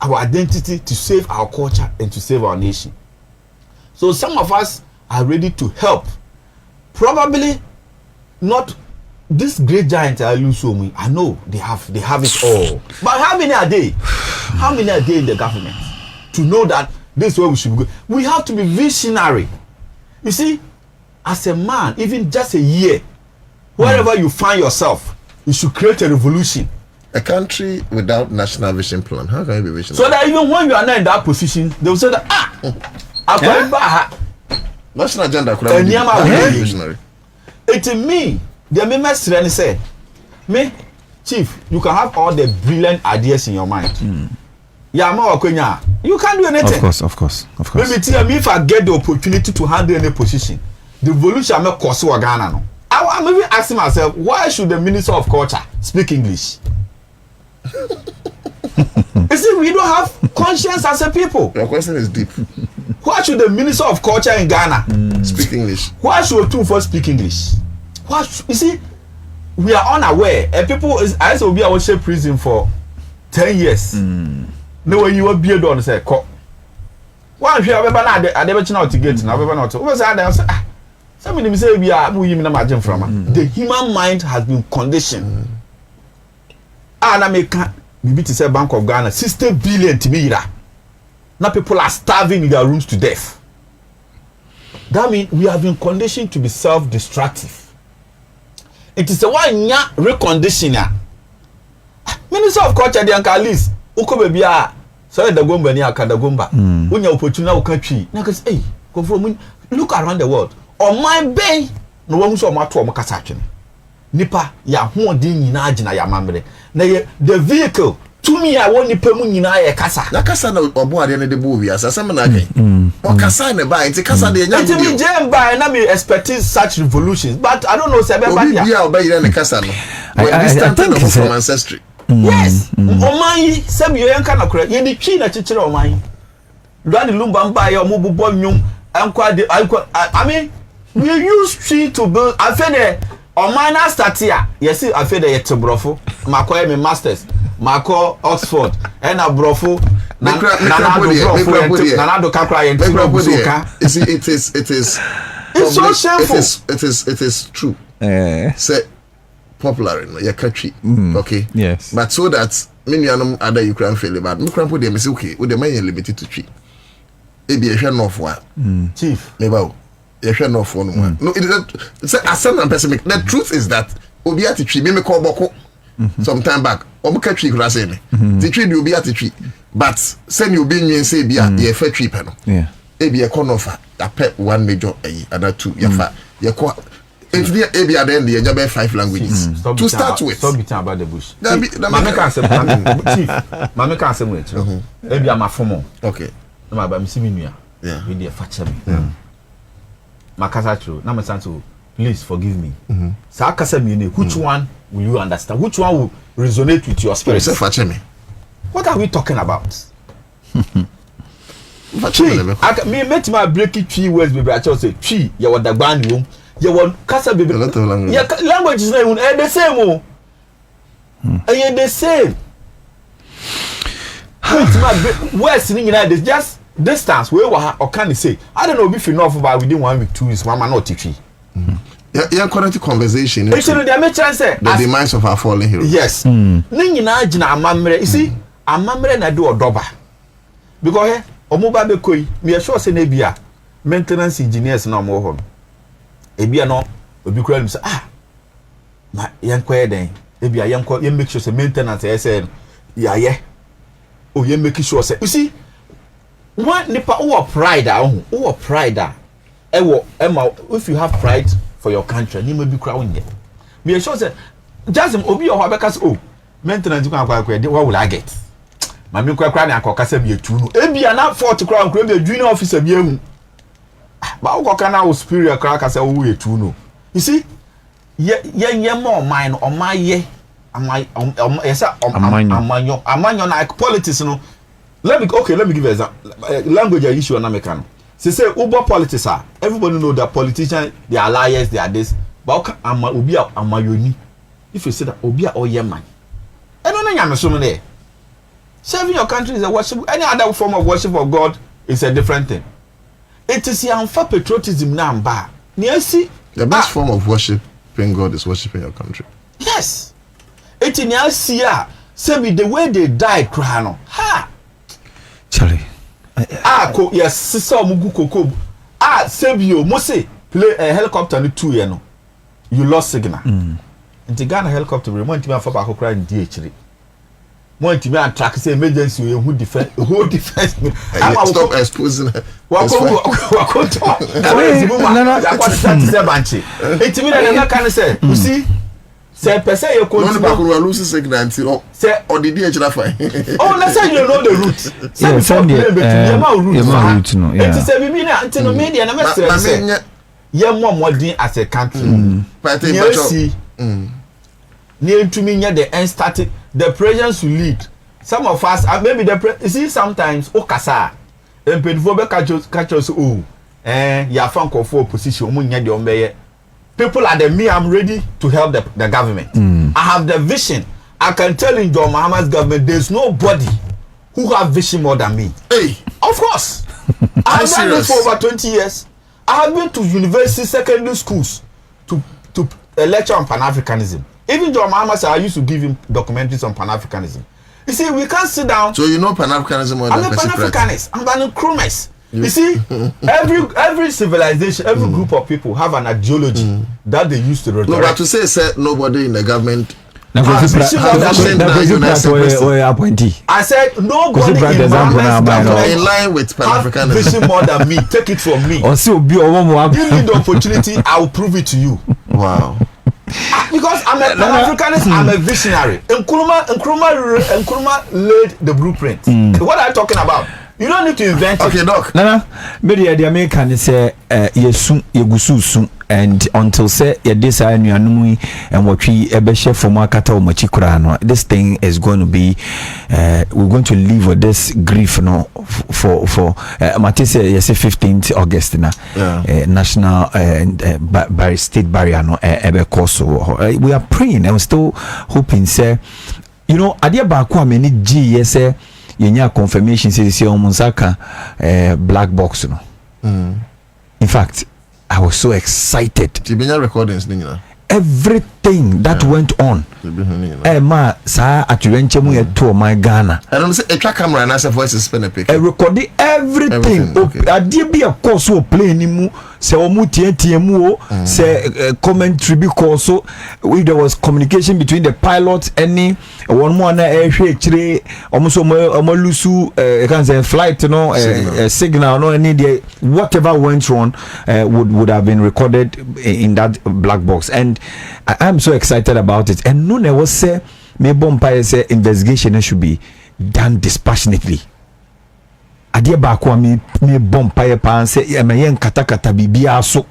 our identity, to save our culture, and to save our nation. So some of us are ready to help. Probably not this great giant I know they have it all. But how many are they? How many are they in the government to know that this is where we should go? We have to be visionary. You see, as a man, even just a year, wherever you find yourself, you should create a revolution. A country without national vision plan, how can you be visionary? So that even when you are not in that position, they will say that national agenda could have been visionary. It me, the members say, me, chief, you can have all the brilliant ideas in your mind. You can't do anything. Of course. Maybe tell me if I get the opportunity to handle any position, the revolution may cost you a Ghana. No. I'm even asking myself, why should the Minister of Culture speak English? You see, we don't have conscience as a people. Your question is deep. Why should the Minister of Culture in Ghana speak English? Why should Otu first speak English? You see, we are unaware. And people, I used to be a prison for 10 years. No, when you were beard on, say, one year, I never know to get now. What was I say? Somebody say we are moving imagine from the human mind has been conditioned. And I make maybe to say Bank of Ghana 60 billion to me. Now people are starving in their rooms to death. That means we have been conditioned to be self-destructive. It is a one year reconditioner. Minister of Culture, the Uncle Liz, Ukobebia, sorry, the Gomba near Kadagomba. When you opportunity country, hey, go from look around the world. On my bay, no one saw my trauma cassaction. Nipa, ya who ding in Ajina Yamambre. The vehicle, to me, I want Nipa Munina Casa. La Casa or Boadu de Bouvi as a seminar. Or Cassane by it's a Casa de Jam by and I may expect such revolutions, but I don't know, Sabbath. Yeah, obey the Cassano. I think from ancestry. Yes, Omai, some young kind of credit, the China teacher of mine. Run the Lumbamba or Mubu Bonyum, and quite I mean, we use tree to build. I feel on mine start here. Yes, I feel the Brofo, Macoy, masters, Marco, Oxford, and a Brofo, Nanado Capra, and it is so shameful. It is true. Say popular in your country. Okay. Yes. But so that many other Ukraine fail, but Ukraine put them is okay with the money limited to tree. Maybe a share of one. Chief. Maybe a share of one. No, it is a certain pessimistic. The truth is that Obiati tree, maybe call Boko some time back. Omuka tree grass any. The tree will be at the tree. But send you being and say be a fair tree panel. Yeah. Maybe a corner of a pet one major, other two, Yafa. If the ABI then the Jabe 5 languages to start with. Stop beating about the bush. Mama can't say, Chief. Mama can't say much. Maybe I'm a formal. Okay. No, but I'm seeing you. Yeah. With the fatcher. makasa true. Na mesanto, please forgive me. Sa akasa me which one will you understand? Which one will resonate with your spirit? What are we talking about? Me met my breaky tree words baby. I just say tree. You want the band room. You want kasa baby. Yeah, language is not the same. And the same. West in United just distance where or can you say? I don't know if you know about within 1 week, 2 weeks, one man or tree. Yeah, current conversation. The demise of our fallen heroes. Yes. Ningi na jina amamre. You see, amamre na do odoba. Because omoba be koi. Me sure say nebia maintenance engineers na omo ho. Ebia no obi kura mi say ma yanko den. Ebia yanko ye make sure say maintenance say yeah. Oh, you make sure say. You see, one nipa who pride who pride if you have pride for your country, you may be crowned yet. Me sure say just obi or because maintenance you can acquire what will I get? My me kwa na akoka say be tu no. Ebi na 40 crown crown be junior officer be hu. Ba akoka na superior crown ka say wo ye tu no. You see, ye more mine on my ye amanyo na politics no. Let me give you example. Language issue na mekano. Say Uber politics are everybody know that politicians they are liars, they are this. But obi amayoni. If you say that obi a oyeman. I don't know nyame so there. Serving your country is a worship. Any other form of worship of God is a different thing. It is unfair patriotism na mba. The best form of worshiping God is worshiping your country. Yes. It in Asia, say the way they died, Krano. Ha! Charlie. Yes, sister Mugu Koko. Sebio, Mose, play a helicopter in 2 years. You lost signal. And the Ghana helicopter, remind me of Papa cry in DHD. One to me and track say emergency, who defense. Stop exposing her. You see? Say person you continue lose signal until or the DH fine. Oh, let's say you know the route. Yeah, send the route no. Yeah. It is a media until no media na say. Ye more doing as a country. But see. Near to me the end started the presidents will lead. Some of us maybe you see sometimes okasa. And people catch us ya fan for opposition mo nya de omeye. People are the me, I'm ready to help the government. I have the vision. I can tell in John Mahama's government, there's nobody who have vision more than me. Hey, of course. I have done this for over 20 years. I have been to university, secondary schools to lecture on Pan-Africanism. Even John Mahama said I used to give him documentaries on Pan-Africanism. You see, we can't sit down. So you know Pan-Africanism more than I'm a Pan-Africanist. I'm an Nkrumahs. You see, every civilization, every group of people have an ideology that they used to resurrect. No, but to say nobody in the government. I said nobody in line with Pan-Africanism. Vision more than me. Take it from me. Give me the opportunity, I will prove it to you. Wow. Because I'm a Pan-Africanist, I'm a visionary. Nkrumah laid the blueprint. What are you talking about? You don't need to invent okay, Doc. Nana, maybe the American say yegusu and until say this and what we ebeshe for makata machikurano. This thing is going to be we're going to live with this grief no for Matisse yes 15th August na national state barrier no so we are praying and we're still hoping say adia ba ko ameni G yes yenya confirmation says omunsaka black box no. In fact, I was so excited. Tibenya recordings nina. Everything that went on. Ma sa aturenche mu yeto my Ghana. I don't say a track camera and say voice is spin a pic. Recording everything. Adie bi a course so play ni mu se omu tie mu o se commentary because so if there was communication between the pilot any one more na ehwe kire omuso omolusu can say flight no signal no any there whatever went wrong would have been recorded in that black box, and I'm so excited about it. And no was say me bompa say investigation should be done dispassionately. Adie ba ko me bompa pa say me yen kata bibia so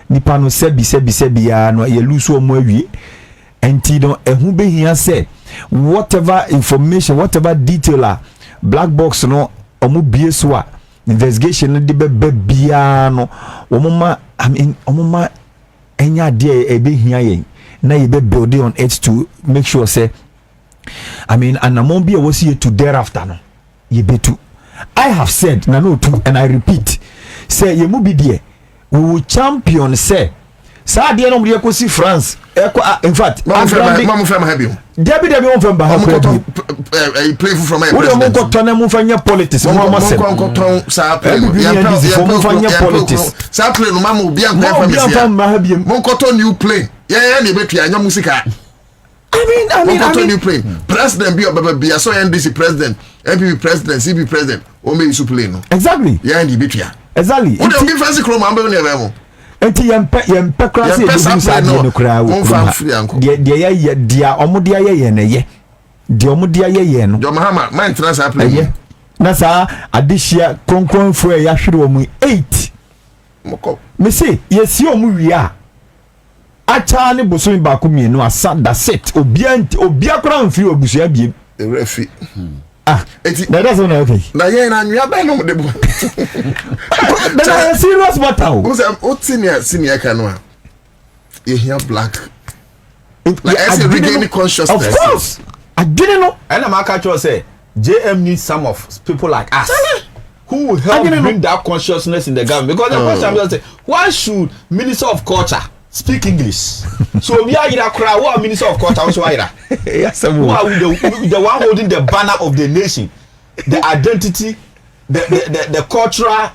nipa no sebi ya no ye lose omo awie enti no ehu behia say whatever information whatever detail black box no omo bie so a investigation no de be bia no omoma omoma enya de ebehia yen na ye be build on it to make sure say anamon bia was here to thereafter no ye betu. I have said na no too and I repeat say ye mu bi de we will champion say sa de no mo see France in fact mama fam happy Debbie won from Bahako play from my president we go turn am fanya politics mo say sa play politics sa play no mama obi an mo ko to new play yeah na betua anya musika I mean new play president be obaba so NDC president MPP president CP president o me isu play no exactly yeah na betua exactly we dey give fancy chrome am be no e enti yempe krase e do sa de no kra wo de ye dia omode aye ne ye de omode aye no jo mahama man transfer play na sa adehia kronkron fu e ya hwere omu 8 moko me say yesi omu wi a acha ne bosomi ba ko mienu asa da set obia kra mfiri obusua biem refi eti that's one okay na ye na nwia ba no de bo that's serious matter o senior kanu a ye hear black like I say regaining consciousness of course I didn't know and I'm actually say JM needs some of people like us who will help bring that consciousness in the government because the question is say why should Minister of Culture speak English? So we are in a crowd. What Minister of Culture also are? Yes, who are the one holding the banner of the nation, the identity, the cultural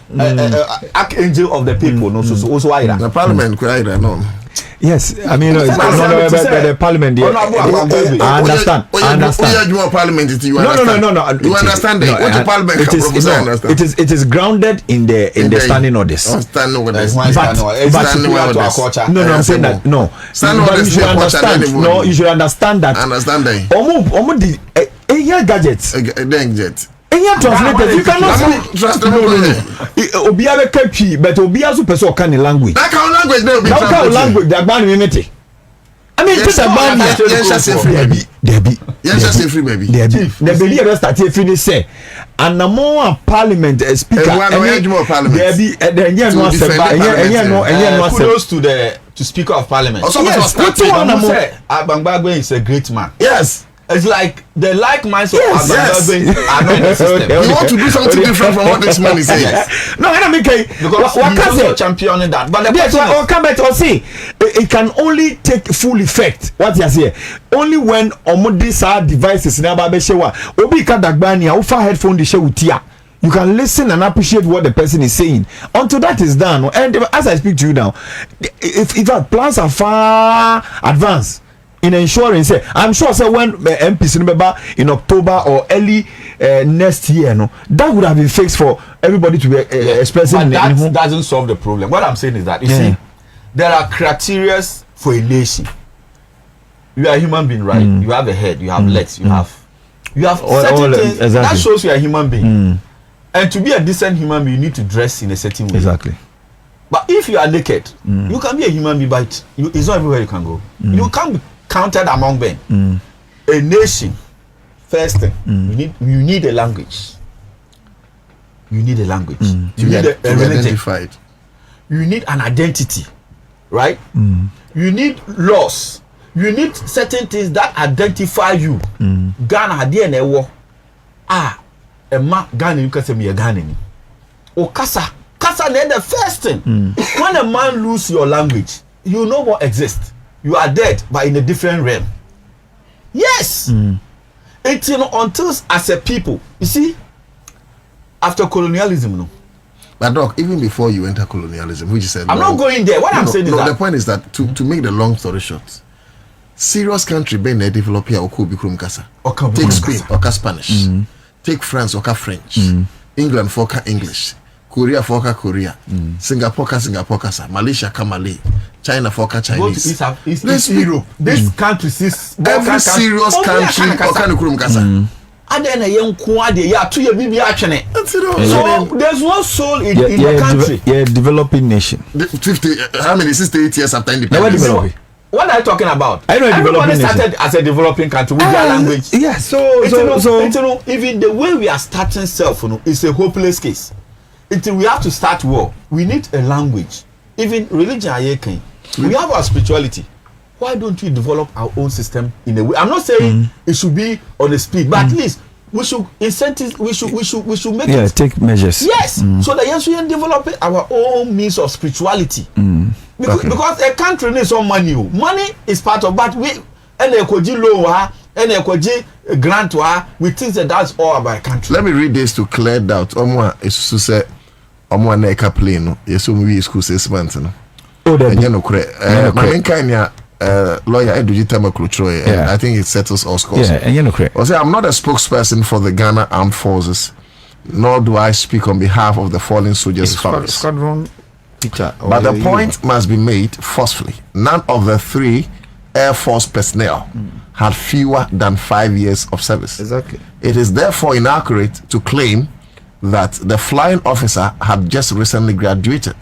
archangel of the people. No, so also are the parliament. No. Yes, I mean the parliament. I understand. Parliament. You understand? What the parliament? It is grounded in the standing orders. Standing orders. No, I'm saying that no. You should understand that. Understanding. Gadgets. Gadgets. Translated, you cannot translate. No. Obiya be but Obiya so person can in language. That kind of language there be translated. Language that ban me. I mean, just a ban here. Yes, free baby. Yes, free baby. The baby ever start here finish say, and the more parliament speaker. Debbie, kudos to the speaker of parliament. Yes, Agbangba is a great man. Yes. It's like the like minds of Agbangba are not in the system. You want to do something different from what this man is saying. No, I mean, because he's also championing that. But the question it can only take full effect. What you say? Only when these devices in Ababeshewa, Obi Kadagbani, Ufa headphone the show with ya. You can listen and appreciate what the person is saying. Until that is done, and as I speak to you now, if our plans are far advanced in ensuring, say, I'm sure, say, when MPs remember in October or early next year, no, that would have been fixed for everybody to be expressing. But that doesn't solve the problem. What I'm saying is that you see, there are criteria for a nation. You are a human being, right? You have a head, you have legs, you have certain things exactly. That shows you are a human being. And to be a decent human being, you need to dress in a certain way. Exactly. But if you are naked, you can be a human being, but it's not everywhere you can go. You can't be counted among men. A nation, first thing, you need a language. You need a language. You need a identified. You need an identity, right? You need laws. You need certain things that identify you. Ghana DNA war. Ghana you can say me a Ghanaian. Kasa the first thing. When a man lose your language, you no more exist. You are dead, but in a different realm. Yes. Until as a people, you see, after colonialism, no. But Doc, even before you enter colonialism, which is I'm not going there. What I'm saying is that the point is that to make the long story short, serious country being develop here or could be Kasa. Take Spain or Spanish. Take France or French. England for English. Korea for Korea. Singapore Kasa. Malaysia Malay. China for Chinese. This country is every serious country or Kasa. and then a young quad, yeah, 2 year BB action. So there's one soul in the country. Yeah, developing nation. 50, how many 68 years after independence? What are you talking about? I know everybody started as a developing country with their language. Yes. So even the way we are starting self, it's a hopeless case. Until we have to start war, we need a language. Even religion, we have our spirituality. Why don't we develop our own system in a way? I'm not saying it should be on a speed, but at least we should incentives. We should make it. Take measures. Yes, so that yes, we can develop our own means of spirituality. Because a country needs some money. Money is part of, but we and ekoji loan and ekoji grant we think that that's all about a country. Let me read this to clear doubt. Omwa is to say omwa na eka play no. Yeso we school 6 months no. Oh, that no kure. Lawyer Eduji Tamaklutroy, and I think it settles all scores. Yeah, and no kure. I say I'm not a spokesperson for the Ghana Armed Forces, nor do I speak on behalf of the fallen soldiers' families. Squadron Peter, but the point must be made forcefully. None of the 3 Air Force personnel had fewer than 5 years of service. Exactly. It is therefore inaccurate to claim that the flying officer had just recently graduated.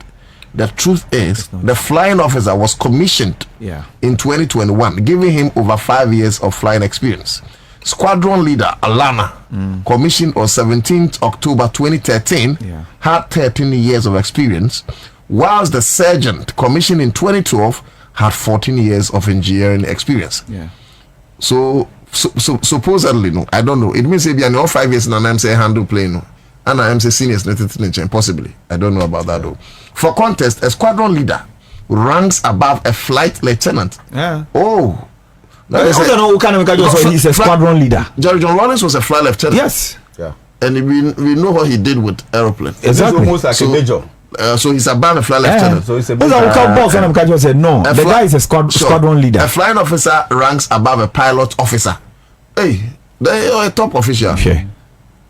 The truth is, the flying officer was commissioned in 2021, giving him over 5 years of flying experience. Squadron leader Alana, commissioned on 17th October 2013, had 13 years of experience, whilst the sergeant, commissioned in 2012, had 14 years of engineering experience. So supposedly, no, I don't know. It means maybe all 5 years and I'm say handle plane, no. And I'm say seniors, possibly. I don't know about that though. For context, a squadron leader ranks above a flight lieutenant. Oh. He's a squadron leader. Jerry John Lawrence was a flight lieutenant. Yes. Yeah. And we know what he did with aeroplane. Exactly. It's almost like a major. So he's above a flight lieutenant. So he's a said no. The guy is a squadron leader. A flying officer ranks above a pilot officer. Hey, they are a top official. Okay.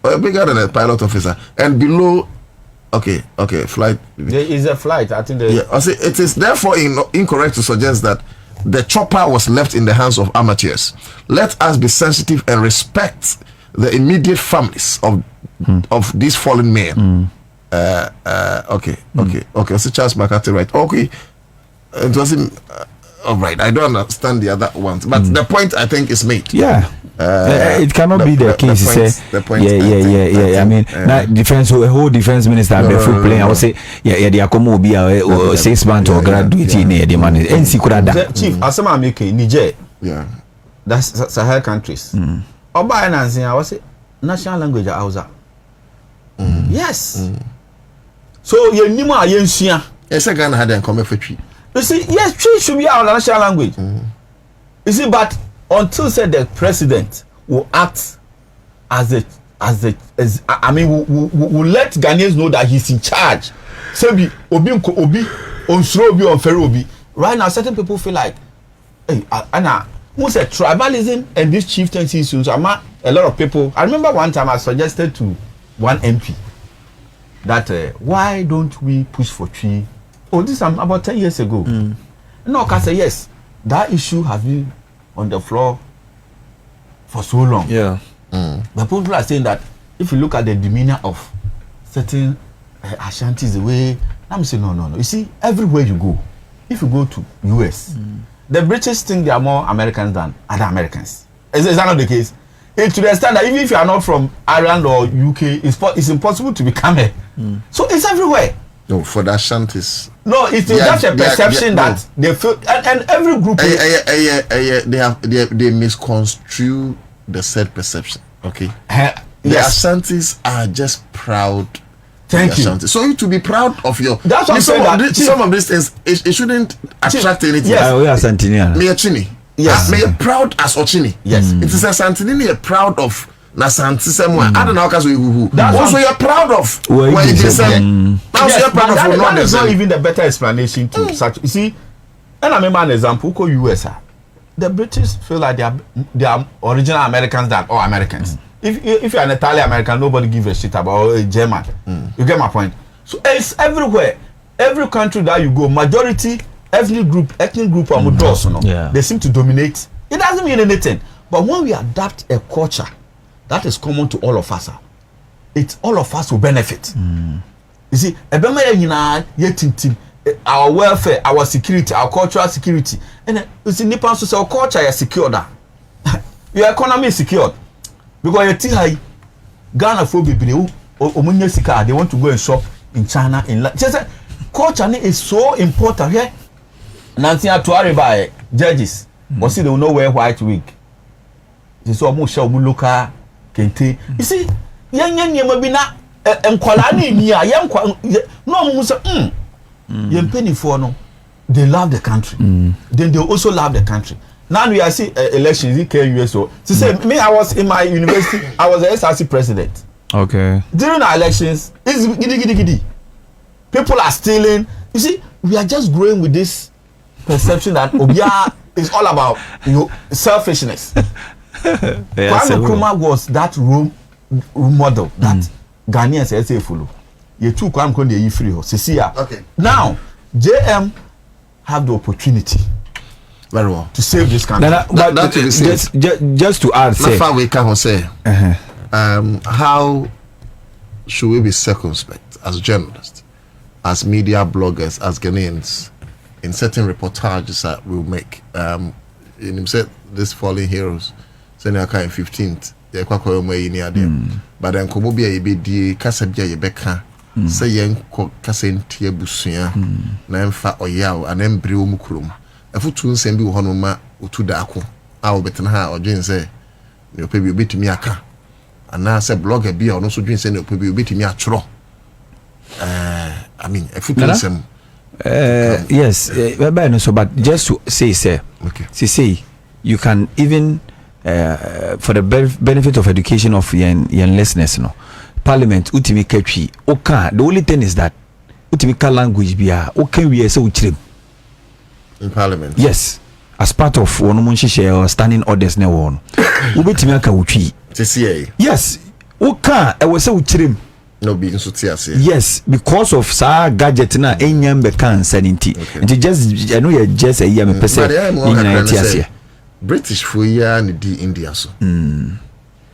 Bigger than a pilot officer. And below, okay, flight. There is a flight. I think. I say it is therefore incorrect to suggest that the chopper was left in the hands of amateurs. Let us be sensitive and respect the immediate families of these fallen men. Okay. So Charles McCarthy, right? Okay, it wasn't. All right, I don't understand the other ones, but the point I think is made. Yeah. It cannot be the case. I mean, defense, a whole defense minister, be full playing. I would say, they are come be a 6 months or graduate in the money. Chief, as I'm making Niger, that's Sahel countries. Oba and I would say national language Hausa. Yes. So you need more Yensia. Yes, I can have them come for tree. You see, yes, tree should be our national language. You see, but until said the president will act as will let Ghanaians know that he's in charge. So be obi on fair obi. Right now, certain people feel like, hey, Anna, who said tribalism and this chieftaincy issues? A lot of people. I remember one time I suggested to one MP that why don't we push for tree? Oh, this about 10 years ago. No, I say yes. That issue has been on the floor for so long. Yeah. But people are saying that if you look at the demeanor of certain Ashantis, the way I'm saying no. You see, everywhere you go, if you go to US, the British think they are more Americans than other Americans. Is that not the case? To the extent that even if you are not from Ireland or UK, it's impossible to become a. So it's everywhere. No, for the Ashantis. No, it's just a perception that they feel, and every group. They misconstrue the said perception. Okay. The Ashantis are just proud. Thank you. Ashantis. So you to be proud of your. That's what some of these things it shouldn't attract anything. Yes, we are Santinian. Me a Chini. Yes. Me proud as Ochini. Yes. It is a Santini proud of. Na santi semwa. I don't know because we who. Also you're proud of what you just said. Yes, you're proud of that is not even the better explanation to such. You see, and I remember an example. Go US. The British feel like they are original Americans than all Americans. If you're an Italian American, nobody gives a shit about a German. You get my point. So it's everywhere. Every country that you go, majority ethnic group they seem to dominate. It doesn't mean anything. But when we adapt a culture that is common to all of us. It's all of us will benefit. You see, our welfare, our security, our cultural security, and you see, Nippon so our culture is secured. Your economy is secured because you see, Ghana for people, they want to go and shop in China. Just culture is so important here. Nancy to worry by judges, but see they will know wear white wig. They saw more show local kente. You see, young maybe not enqualani near young no say young penny for no. They love the country. Then they also love the country. Now we are see elections in KUSO. She said me, I was in my university, I was the SRC president. Okay. During the elections, it's giddy. People are stealing. You see, we are just growing with this perception that Obia is all about selfishness. Kwame Nkrumah was that role model that Ghanaians say follow. You took Kwame Nkrumah you free. Okay. Now JM have the opportunity. Very well to save this country. But just to add, say, far we can say, how should we be circumspect as journalists, as media bloggers, as Ghanaians, in certain reportages that we'll make? In said this fallen heroes, senior in 15th, but then Komobia Ebedi Kasabia Yebeka, say young Kasentia Busia, Namfa Oyao, and Embryo Mukrum. A foot to send you Honoma Otu Darko, our better or Jane say, you pay you beat me a car. And now say blogger be or also drink send you pay you beat me a tro. I mean, a foot to some. Yes, but just to say, sir, okay. Say you can even for the benefit of education of young listeners, no Parliament utimi ketwi oka. The only thing is that utimi ka language bia okay we say uchrim in Parliament. Yes, as part of one munchi or standing orders ne won. Ubetimi aka utwi. Yes, oka e we say uchrim. No be insutia. Yes, because of sa gadget na enyam be kan sanity. It just I know you just a year me person in British for year in the India so.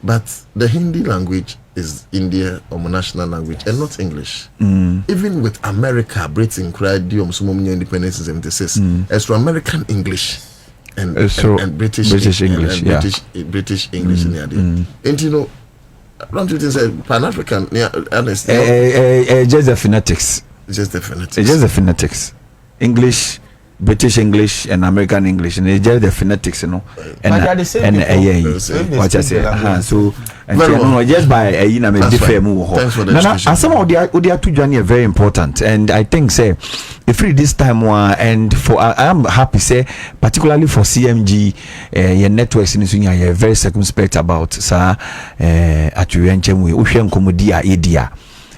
But the Hindi language is India or national language and not English. Even with America, Britain cried the independence in 76. As for American English and British English, British English in the idea. And you know, don't you think Pan-African? Just the phonetics. Just the phonetics. Just the phonetics. English, British English, and American English, and it's just the phonetics, you know. And what I say. So, just by different move. And some of the two journey are very important, and I think say if read this time and for I am happy say particularly for CMG your networks in Sunya are very circumspect about sa atuyenchem we uhwe nkomodi a edia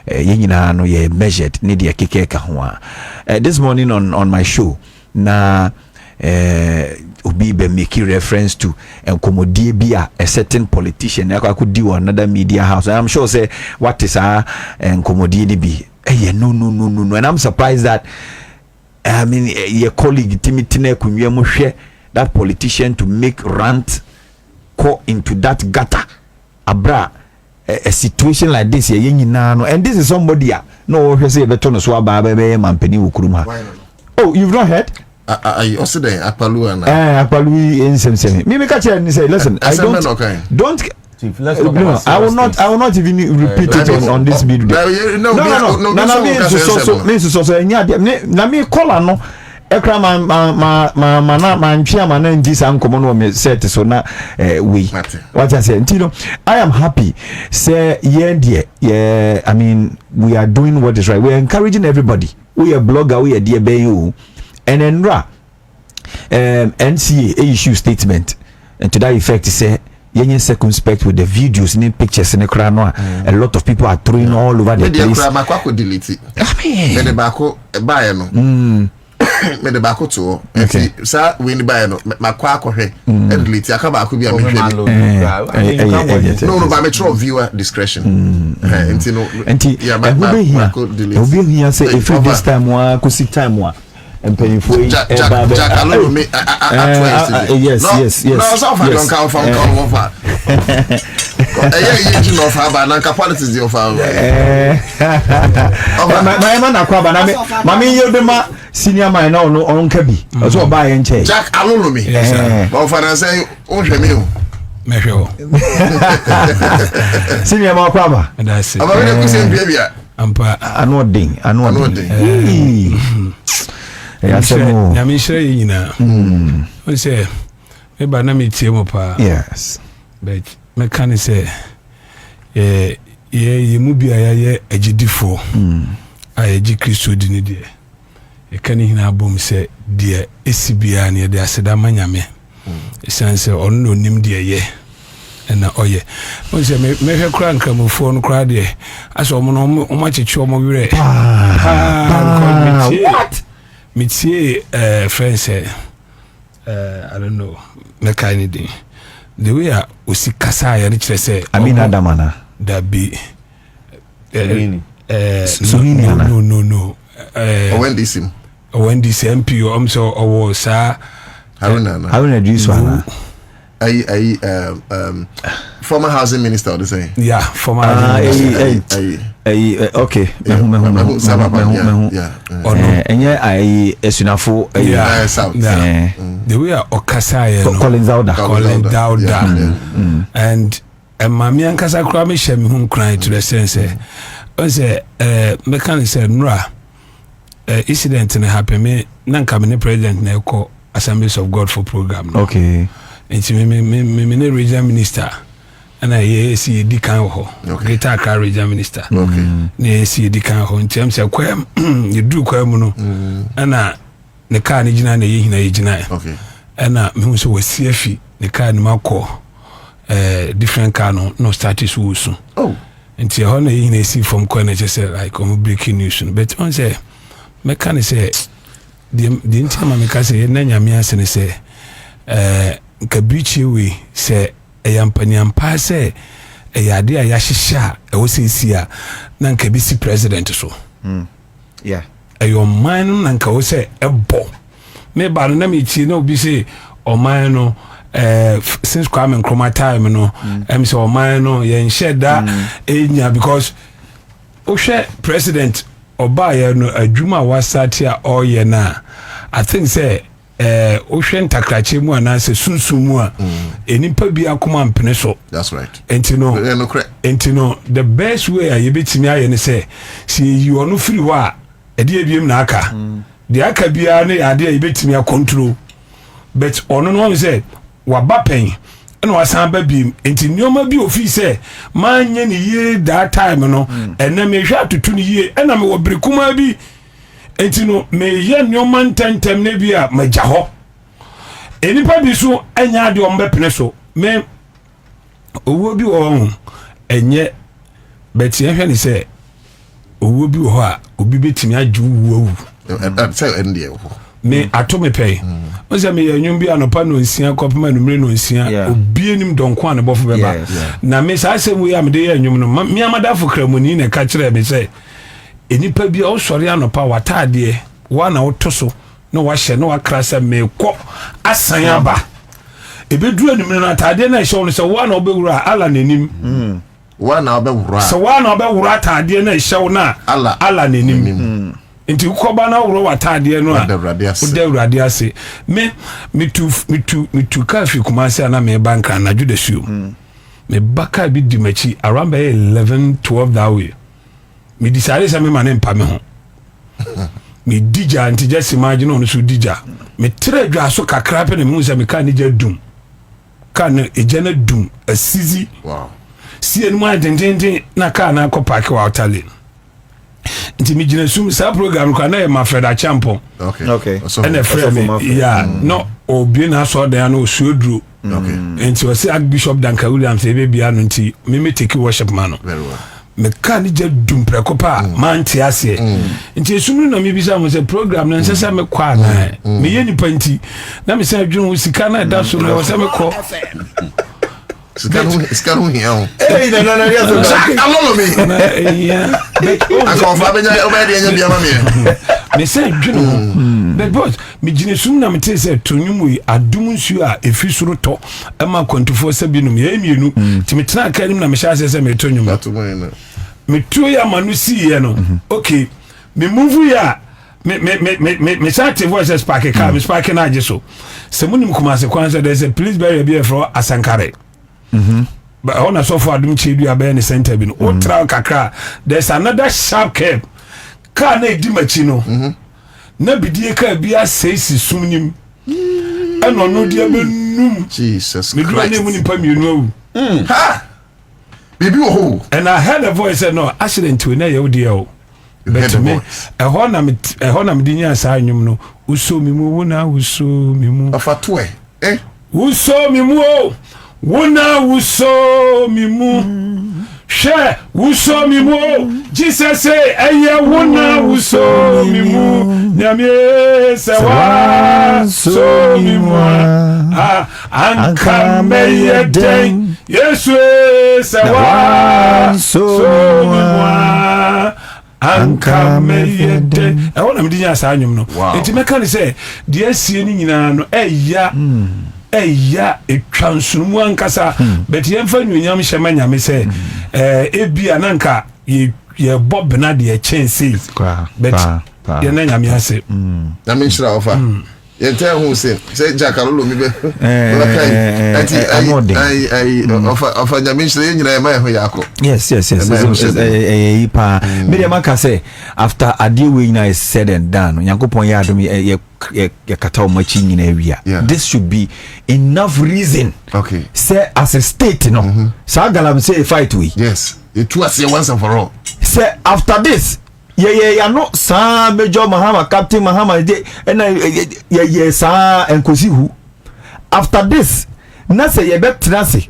yenyina no ye measured need ye keke ka ho this morning on my show na obi be make reference to nkomodi bia a certain politician I could do another media house. I'm sure say what is nkomodi ni bi no and I'm surprised that I mean your colleague Timitine Kunye Moshe that politician to make rant go into that gutter abra a situation like this and this is somebody no say beton so aba be mampeni ukuruma. Oh, you've not heard? I also there Akpalu and Akpalu in same me catch and say listen I don't Chief, I will not even repeat it on this video. No. Me call no. Ekra man chairman and this uncommon me set so na we. What I say, you know, I am happy. Say yeah. I mean, we are doing what is right. We are encouraging everybody. We are blogger. We are dear BU, and NRA, NCA issue statement, and to that effect, say. Yenye circumspect with the videos and pictures in the crowd. A lot of people are throwing all over the place. Me the bako buy no. Me the bako to. Okay. Sir, we buy no. Makwa kohe. And delete. I come back be a me. No, by metro viewer discretion. Enti no. Enti. Yeah, but we here say if this time one, kusi time one. mpanyinfo yi Jack alone me yes no so far don't come from over you know for ba na politics dey offer my man akwa ba na me mami yodema senior man na on ka bi so ba ye nche Jack alone me but for say o hwe me o mehwe o senior man akwa ba that's it aba we dey kusen bia ampa anoding ya semo ya mi shire yina o say me ba na me tie mo pa yes but me kan say ye mu bia ye agidifo ayeji Kristo di ni de e kan hina bom say de esibia na de aseda manyame sense on no nim de ye na oye o say me hwe kra nkramofo no kra de aso mo no mo cheche mo wire what metie friends I don't know me kind thing the way a osi kasa ya ni kire say Amina Adamana that be no when this MP so owo sa Haruna Juswana former housing minister or the same yeah former okay enye ai esunafo the way okasa ya no Colin Dauda and mami ankasa kura me hye me hu kran to the sense on say me kan say nura incident na happen me nanka me president na eko Assemblies of God for program no okay and me regional minister and I see di kan ho Greater Accra regional minister okay na see di kan ho ntem say kwam you do kwam no ana ne ka ne gina na yihina yigina okay ana me hu so wasi afi ne ka ne makọ different car no status wusu nti ho na yihina see from ko na just like on breaking news but on say me kan say the intima me ka say na nyame asene say kabichi we say eyampanyampa say eyade aya hihya e wo sensia na nka bi si president so yeah your man na nka wo say ebo me ba na me ti na obi say o man no since Kwame Nkrumah time no say o man no ye nsheda enya because o hwe president oba ye no adwuma wasati a oye na I think say o hwe ntakrache mu ana se sunsun mu a enipa bi akoma mpene so that's right entino the best way a yebetimi aye ne say you onu free wa ede abiem na aka de aka bia ne ade a yebetimi a control but ono no say waba pen na wasan ba biem enti nyoma bi ofi say manye ne ye that time no ena me hwa tutu ne ye ena me wo brekuma bi entino me ye nyoma ntentem ne bi a magya ho enipa bi so anya de ombepene so me owo bi wo enye bet ye hwe ni say owo bi wo ho a obi betimi aju wuwu say ndie wo me ato me pay o say me yanyum bi anopa no nsia kopema no mre no nsia obi enim donko an bofo beba na me sa asem we am de yanyum no me amadafo kramoni na ka kire me say enipa bi o sori anopa watade wa na wotoso no wa hye no wa krasa me ko asan aba ebeduru anim na atade na hye no say wa na obewura ala nanim wa na obewura so wa na obewura atade na hye na ala nanim nti ukoba na woro watade no a udewrade ase me tu kafi kumase na me banka na judesu me baka bi di machi around by 11-12 that way me decide say me mane mpa me ho me dija nti just imagine on so dija me tredwa so kakra pe na me say me kan dija dum kan ejana dum asizi wow si enu ma dendenden na ka na ko park wa outale nti mi gina sum sa program ko na e ma Freda Champo okay and a friend yeah no obi na so dan na osuoduro okay nti o say Archbishop Danka Williams e be bia no nti me take worship man no very well me kan je dum prekopa man ti ase nti sum no me bisa mo say program na nse me kwa na me ye nipa nti na me say adwun sika na da so no say me ko Scaru here. Hey, no, I love me. Yeah. I confirm you obey the me say dwene but boss me gine sum na me te say tonwum yi adum nsu a efi soro to e ma kwantifo se binum ye mienu ti me tena ka nim na me sha se me tonwum me tu ya manu si ye no okay me move ya me start voice spark car me spark na age so se munim kuma se kwanse there say please bury be for asankare but on so for adum chedu abe ne center bi no o tra kakra there's another sharp curve car na edi machi no na bidie car bia seisi sumnim eno no dia benum Jesus me do na munim pa mienu ha bibi wo ho and I heard a voice said no accident we na ye odi o but me ehona me dinya sa anwum no uso mi mu wona uso mi mu afato uso mi mu wona uso mi mu she uso mi mu Jesus say eye wona uso mi mu nyame se wa so mi mu anka me den Yesu se wa so mi mu anka meyede e wona me dinya sa anwum no enti meka ne se de asie ni nyina no eya etwansunumu ankasa bet ye mfa nyonyam hyema nyame se ebia nanka ye bob na de chance bet ye na nyame ase na me nshira ofa ye tell who say jakalolo mi be ofa nyame nshira ye nyina ma ho yakọ yes pa me maka say after adewe nyina is said and done yankopon ya adom ye kata o machi nyina awia this should be enough reason say as a state no sa galam say fight we yes it was once and for all say after this ya no sa Major Mahama Captain Mahama de na sa enkosi hu after this na say ye betrase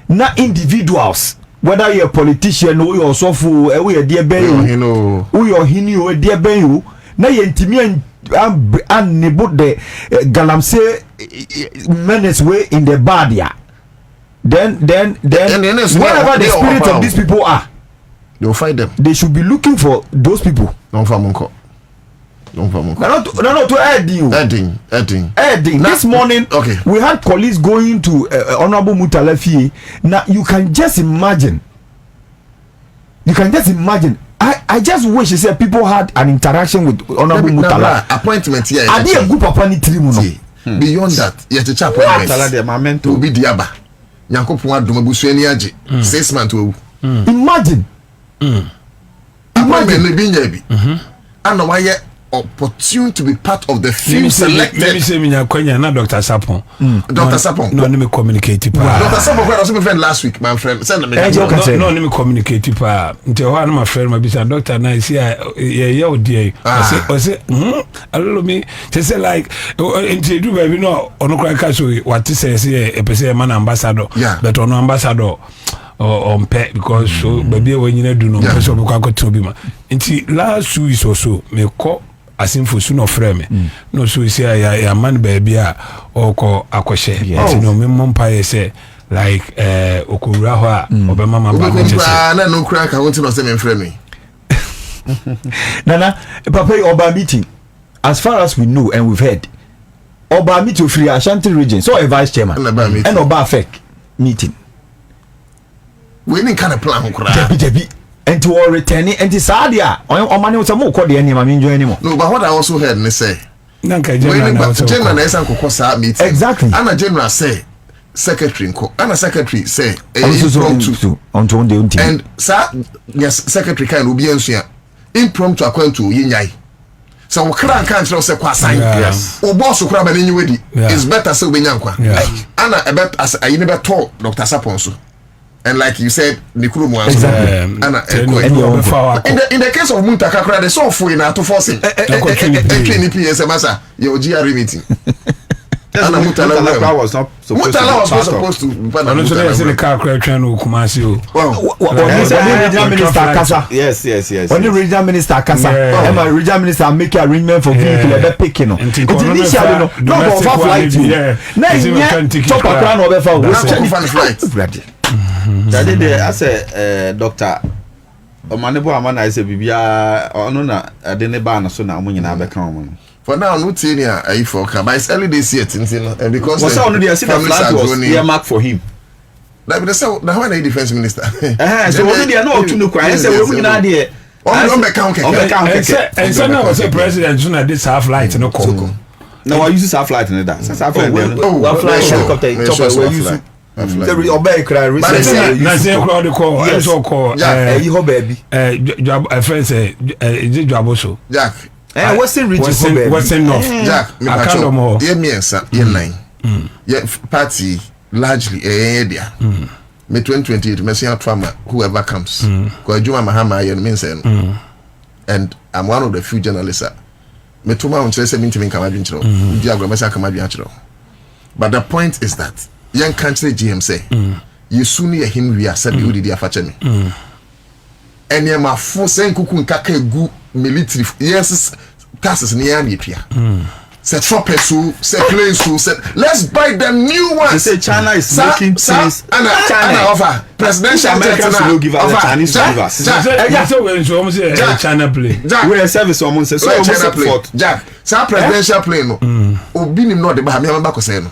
na individuals whether you a politician or you sofu we de ben you your hini o de ben you na ye ntimi an nebo de galamse menace way in the badia then wherever the spirit of these people are they will find them. They should be looking for those people. Don't No, to adding. This morning, we had colleagues going to Honorable Mutalafi. Now, you can just imagine. I just wish you said people had an interaction with Honorable Mutala. Appointment here. I did a group of beyond that, you have to chat appointment. To be diaba. Nyankopon adom abusuani age 6 months we. Imagine. Imagine and why opportunity to be part of the few selected. Let me say me kwanya na Dr. Sapon. Dr. Sapon. No, let me communicate pa. Dr. Sapon was my friend last week, my friend. Send me. No, let me communicate pa. Nti ho my friend my bisa Dr. na see ye odi. I say allo me say like nti do baby no ono kwa ka so what say e pese man ambassador. But ono ambassador on pet because so baby when you do no person will go to be ma nti last week or so me call asimfo su no frame no so say ya man baby a oko akoshe nti no me mompa ye say like okura ho a obema mama na no kura ka wonti no say me frame nana papa oba meeting as far as we know and we've heard oba meeting free Ashanti region so a vice chairman and oba fake meeting we need kind of plan Debbie and to all returning and desadia on money was a more called the enemy anymore. No, but what I also heard me say general is uncle cosa meeting exactly and a general say secretary and a secretary say impromptu and sir yes secretary kind will be impromptu according to yinyai so we can't say kwasan yes o boss kura ba ni wedi is better say we nyankwa and a bet as I never told Dr. Saponso. And like you said, Nikuru Mwanzo. Exactly. In the case of Muntakakra, they saw for in to force it. Masa, your GRE meeting. Mutala was not supposed to. I'm the car crash channel Kumasi. Regional Minister Kasa. Yes. When the regional minister Kasa, and my regional minister make arrangement for vehicle picking. Initially, no go flight. Now, top around over flight. That day, as a doctor Omanebo amana ise bibia ono na ade ne ba na so na omunyina be kan omo. For now, no tenure for but it's early this year, and because what's on the flat was earmark for him. That be the one the defense minister. So what they are not to no cry. Say we na there. And so now was a president soon at this half light no come. Now I use half light in that. Since half light. One fly helicopter top we use. The obey cry recently. Na say crowd call. Also call. You ho baby. A friend say is it Jaboso? Jack. Western region Western North. Jack, me pacho. Ye me ensa, ye nine. Ye party largely there. Me 2028 me see farmer whoever comes. Ko Juma Mahama ye me say. And I'm one of the few journalists. Me tuma on say me ntimi kama dwinchiro. Di agro me say kama dwinchiro. But the point is that young country GM say you soon hear him we are said you did afache me. And ye ma fo sen kuku nkaka egu military yes taxes near Nipia. Set for peso, set place to set. Let's buy the new ones. They say China is making things. China offer presidential Americans will give us the Chinese to give us. China plane. We are service almost so China plane. Jack, sa presidential plane no. Obi nim no de ba me ba ko say no.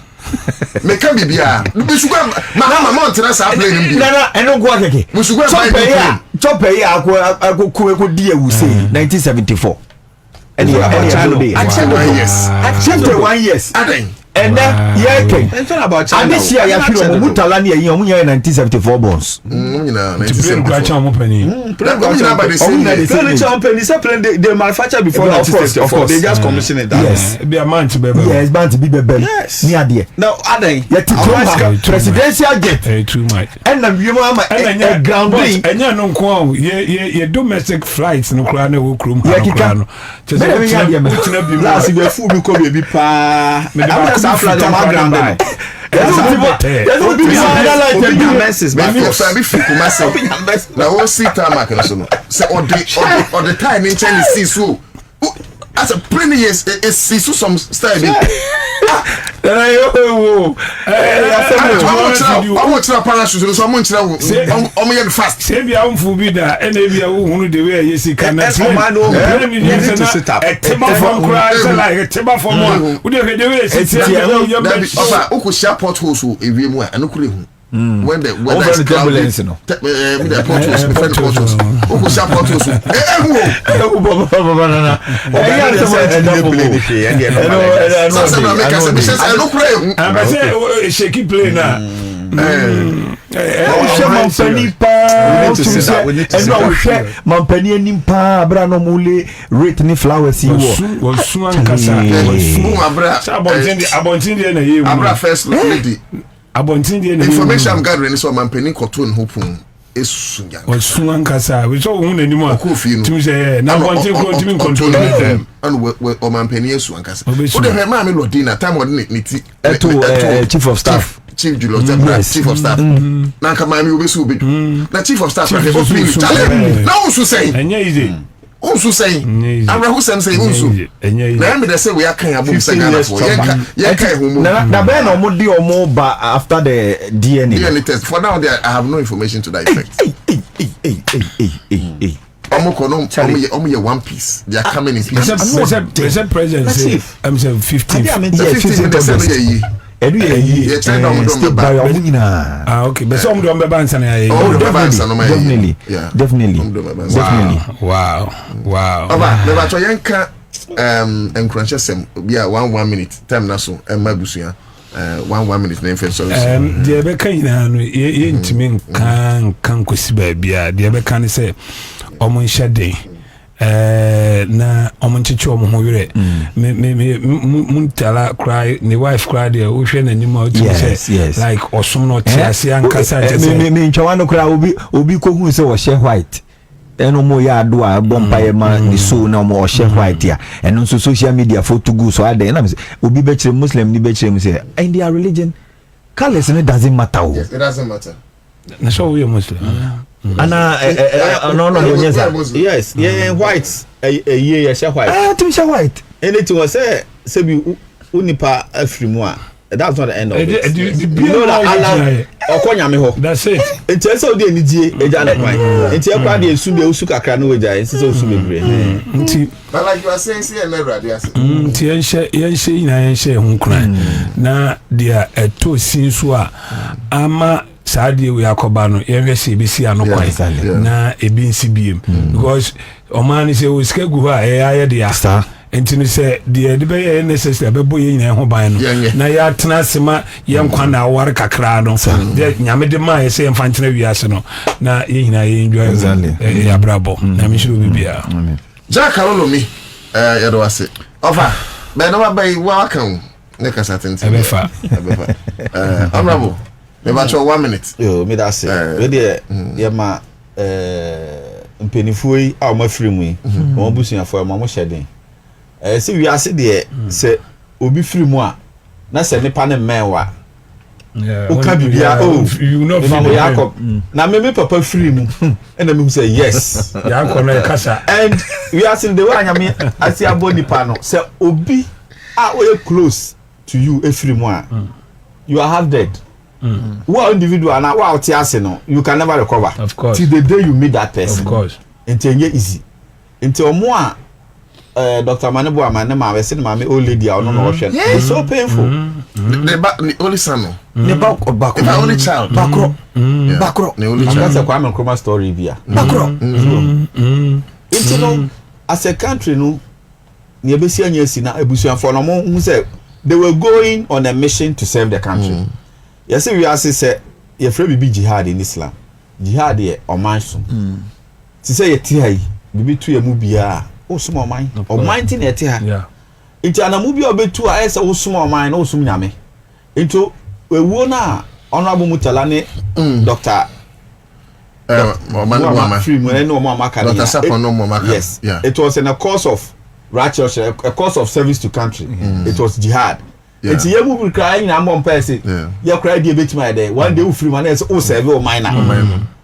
Me can be bia. Be sugar Mahama Montana sa plane bi. Na eno go akeke. We sugar buy Chop here ako di e say 1974. And China day. Actually 1 years. And then it's not about China. And this year you feel Mutala near you 1974 bonds. They manufacture before 1974. They just commission it. Yes. Be a man to be. Yes, man to be baby. Yes. Near there. Now Aden presidential jet. Too much. And then you want a grounding. And you know ko ye domestic flights no kra na wo krom. Last year food be come be pa. After the background, there's no people like the messes. Now all see time so or the time in Chinese see so as a pretty is see so some style. I want to parachute so much now. Fast. Say be am fu bi da and be who the way you see can sit up. A timber from cries like a timber from one. Who the way sit share potholes if you and no when the turbulence no the potholes different potholes who share potholes shaky play now. Mampani nimpa bra no mule rate ni flowers you was soon kasa abontin na ye abra first lady abontin information I'm gathering so mampani cotton hopun esunya was soon kasa we so hu na nimu tim say na abontin ko tim control them and we mampani esu ankasa o de ma me lodina time what ni ti chief of staff Chief Julius, Chief of Staff. Now come on, you be so big. The Chief of Staff. Now who's saying? And easy. Who's saying? I'm who's saying Unsu. Let me say we are kind of 15 years for na ben or modi or more but after the DNA test. For now, I have no information to that effect. Only one piece. They are coming in pieces. President presidency. I'm saying 15. 15%. Okay, but some don't be bands and definitely. Wow. Never try yanka crunch some yeah 1 minute time na so mabusia 1 minute na infection the be kan no ye ntimi kan kwesi ba bia the be kan say omon hyade na omonchichi omo ho were me muntala cry the wife cry there wo hwe na nyima o say like osom no tiase ankasa me ntwa no cry obi ko hu say wo share white eno mo ya do a bompa ye ma ni so na mo share white ya eno so social media photo go so ade na me obi be kire muslim ni be kire mu say in their religion colors it doesn't matter. Yes, it doesn't matter. Na so we muslim ana no yes white yeah share white to share white anything was say bi unipa afrimu a that's not the end of it. You know that okonya me ho that's it enti ese odi enidie eja na kwan enti e kwa de esu de usu kakra no weja enti so usu bebre nti but like you are saying say na radio ase nti yenhye ina yenhye ho kran na dia eto sinso a ama saade we akoba no yenhwe ebisi ano kwan na ebi nsi biem because omani say we ska gu ha aye de asta enti no say de be necessary bebo ye nyina ho ban no na ya tena sema ye nkwa na aware kakra no de nyame de ma ye say mfa ntena wiase no na ye nyina ye enjoy ya brabo na mi shiru bibia Jack Alolomi ya do ase ofa be no ba wa kan ne kasa tenti ebefa honorable me ba cho 1 minute yo me da say we de ye ma mpenifuo yi a ma firi mu yi mo busuafo ma mo hyeden se wi ase de se obi firi mu a na se nipa ne menwa o ka bibia you know Jacob na me papa firi mu and me say yes Jacob na kasa and we are seeing the way anyame asi abo nipa no se obi a o close to you e firi mu a you are half dead one individual na wa oti ase no you can never recover of course till the day you meet that person of course entenye easy enti omo a Dr. Manebo amane ma we say ma me old lady a no no hwe it's so painful the only son ne ba the only child bakro the only child that's a Kwame Nkrumah story bia bakro enti no as a country no ne ebesi anya si na ebusuafo no mo hu say they were going on a mission to serve the country yes we are say ye free bibi jihad in Islam jihad ye oman so ti say ye ti hai bibi tu ye mu bia o sum oman ti na ti ha nti anamu bia obetu a ese o sum oman na o sum nyame nto ewu na honorable Mutala ne Dr. Yes, it was in a course of righteousness, a course of service to country. It was jihad. It's ye mu crying na mo mpese ye cry dey betima dey one day we free man say o serve o mine na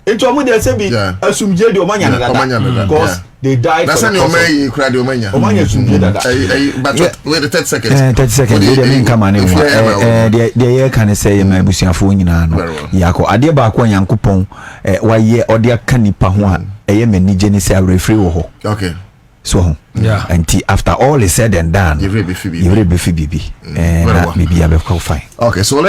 into omo dey say be asumje dey o manya na because they died. That's any omanya cry dey o manya asumje dada but wait the 30 seconds 30 seconds dey mean come an dey ye kan say ye ma busuafo nyina no yako ade ba ko Nyankopon waye ode aka nipa ho a eye manije ni say awrefri wo ho okay so and after all is said and done you really be bibi and maybe I be fine okay so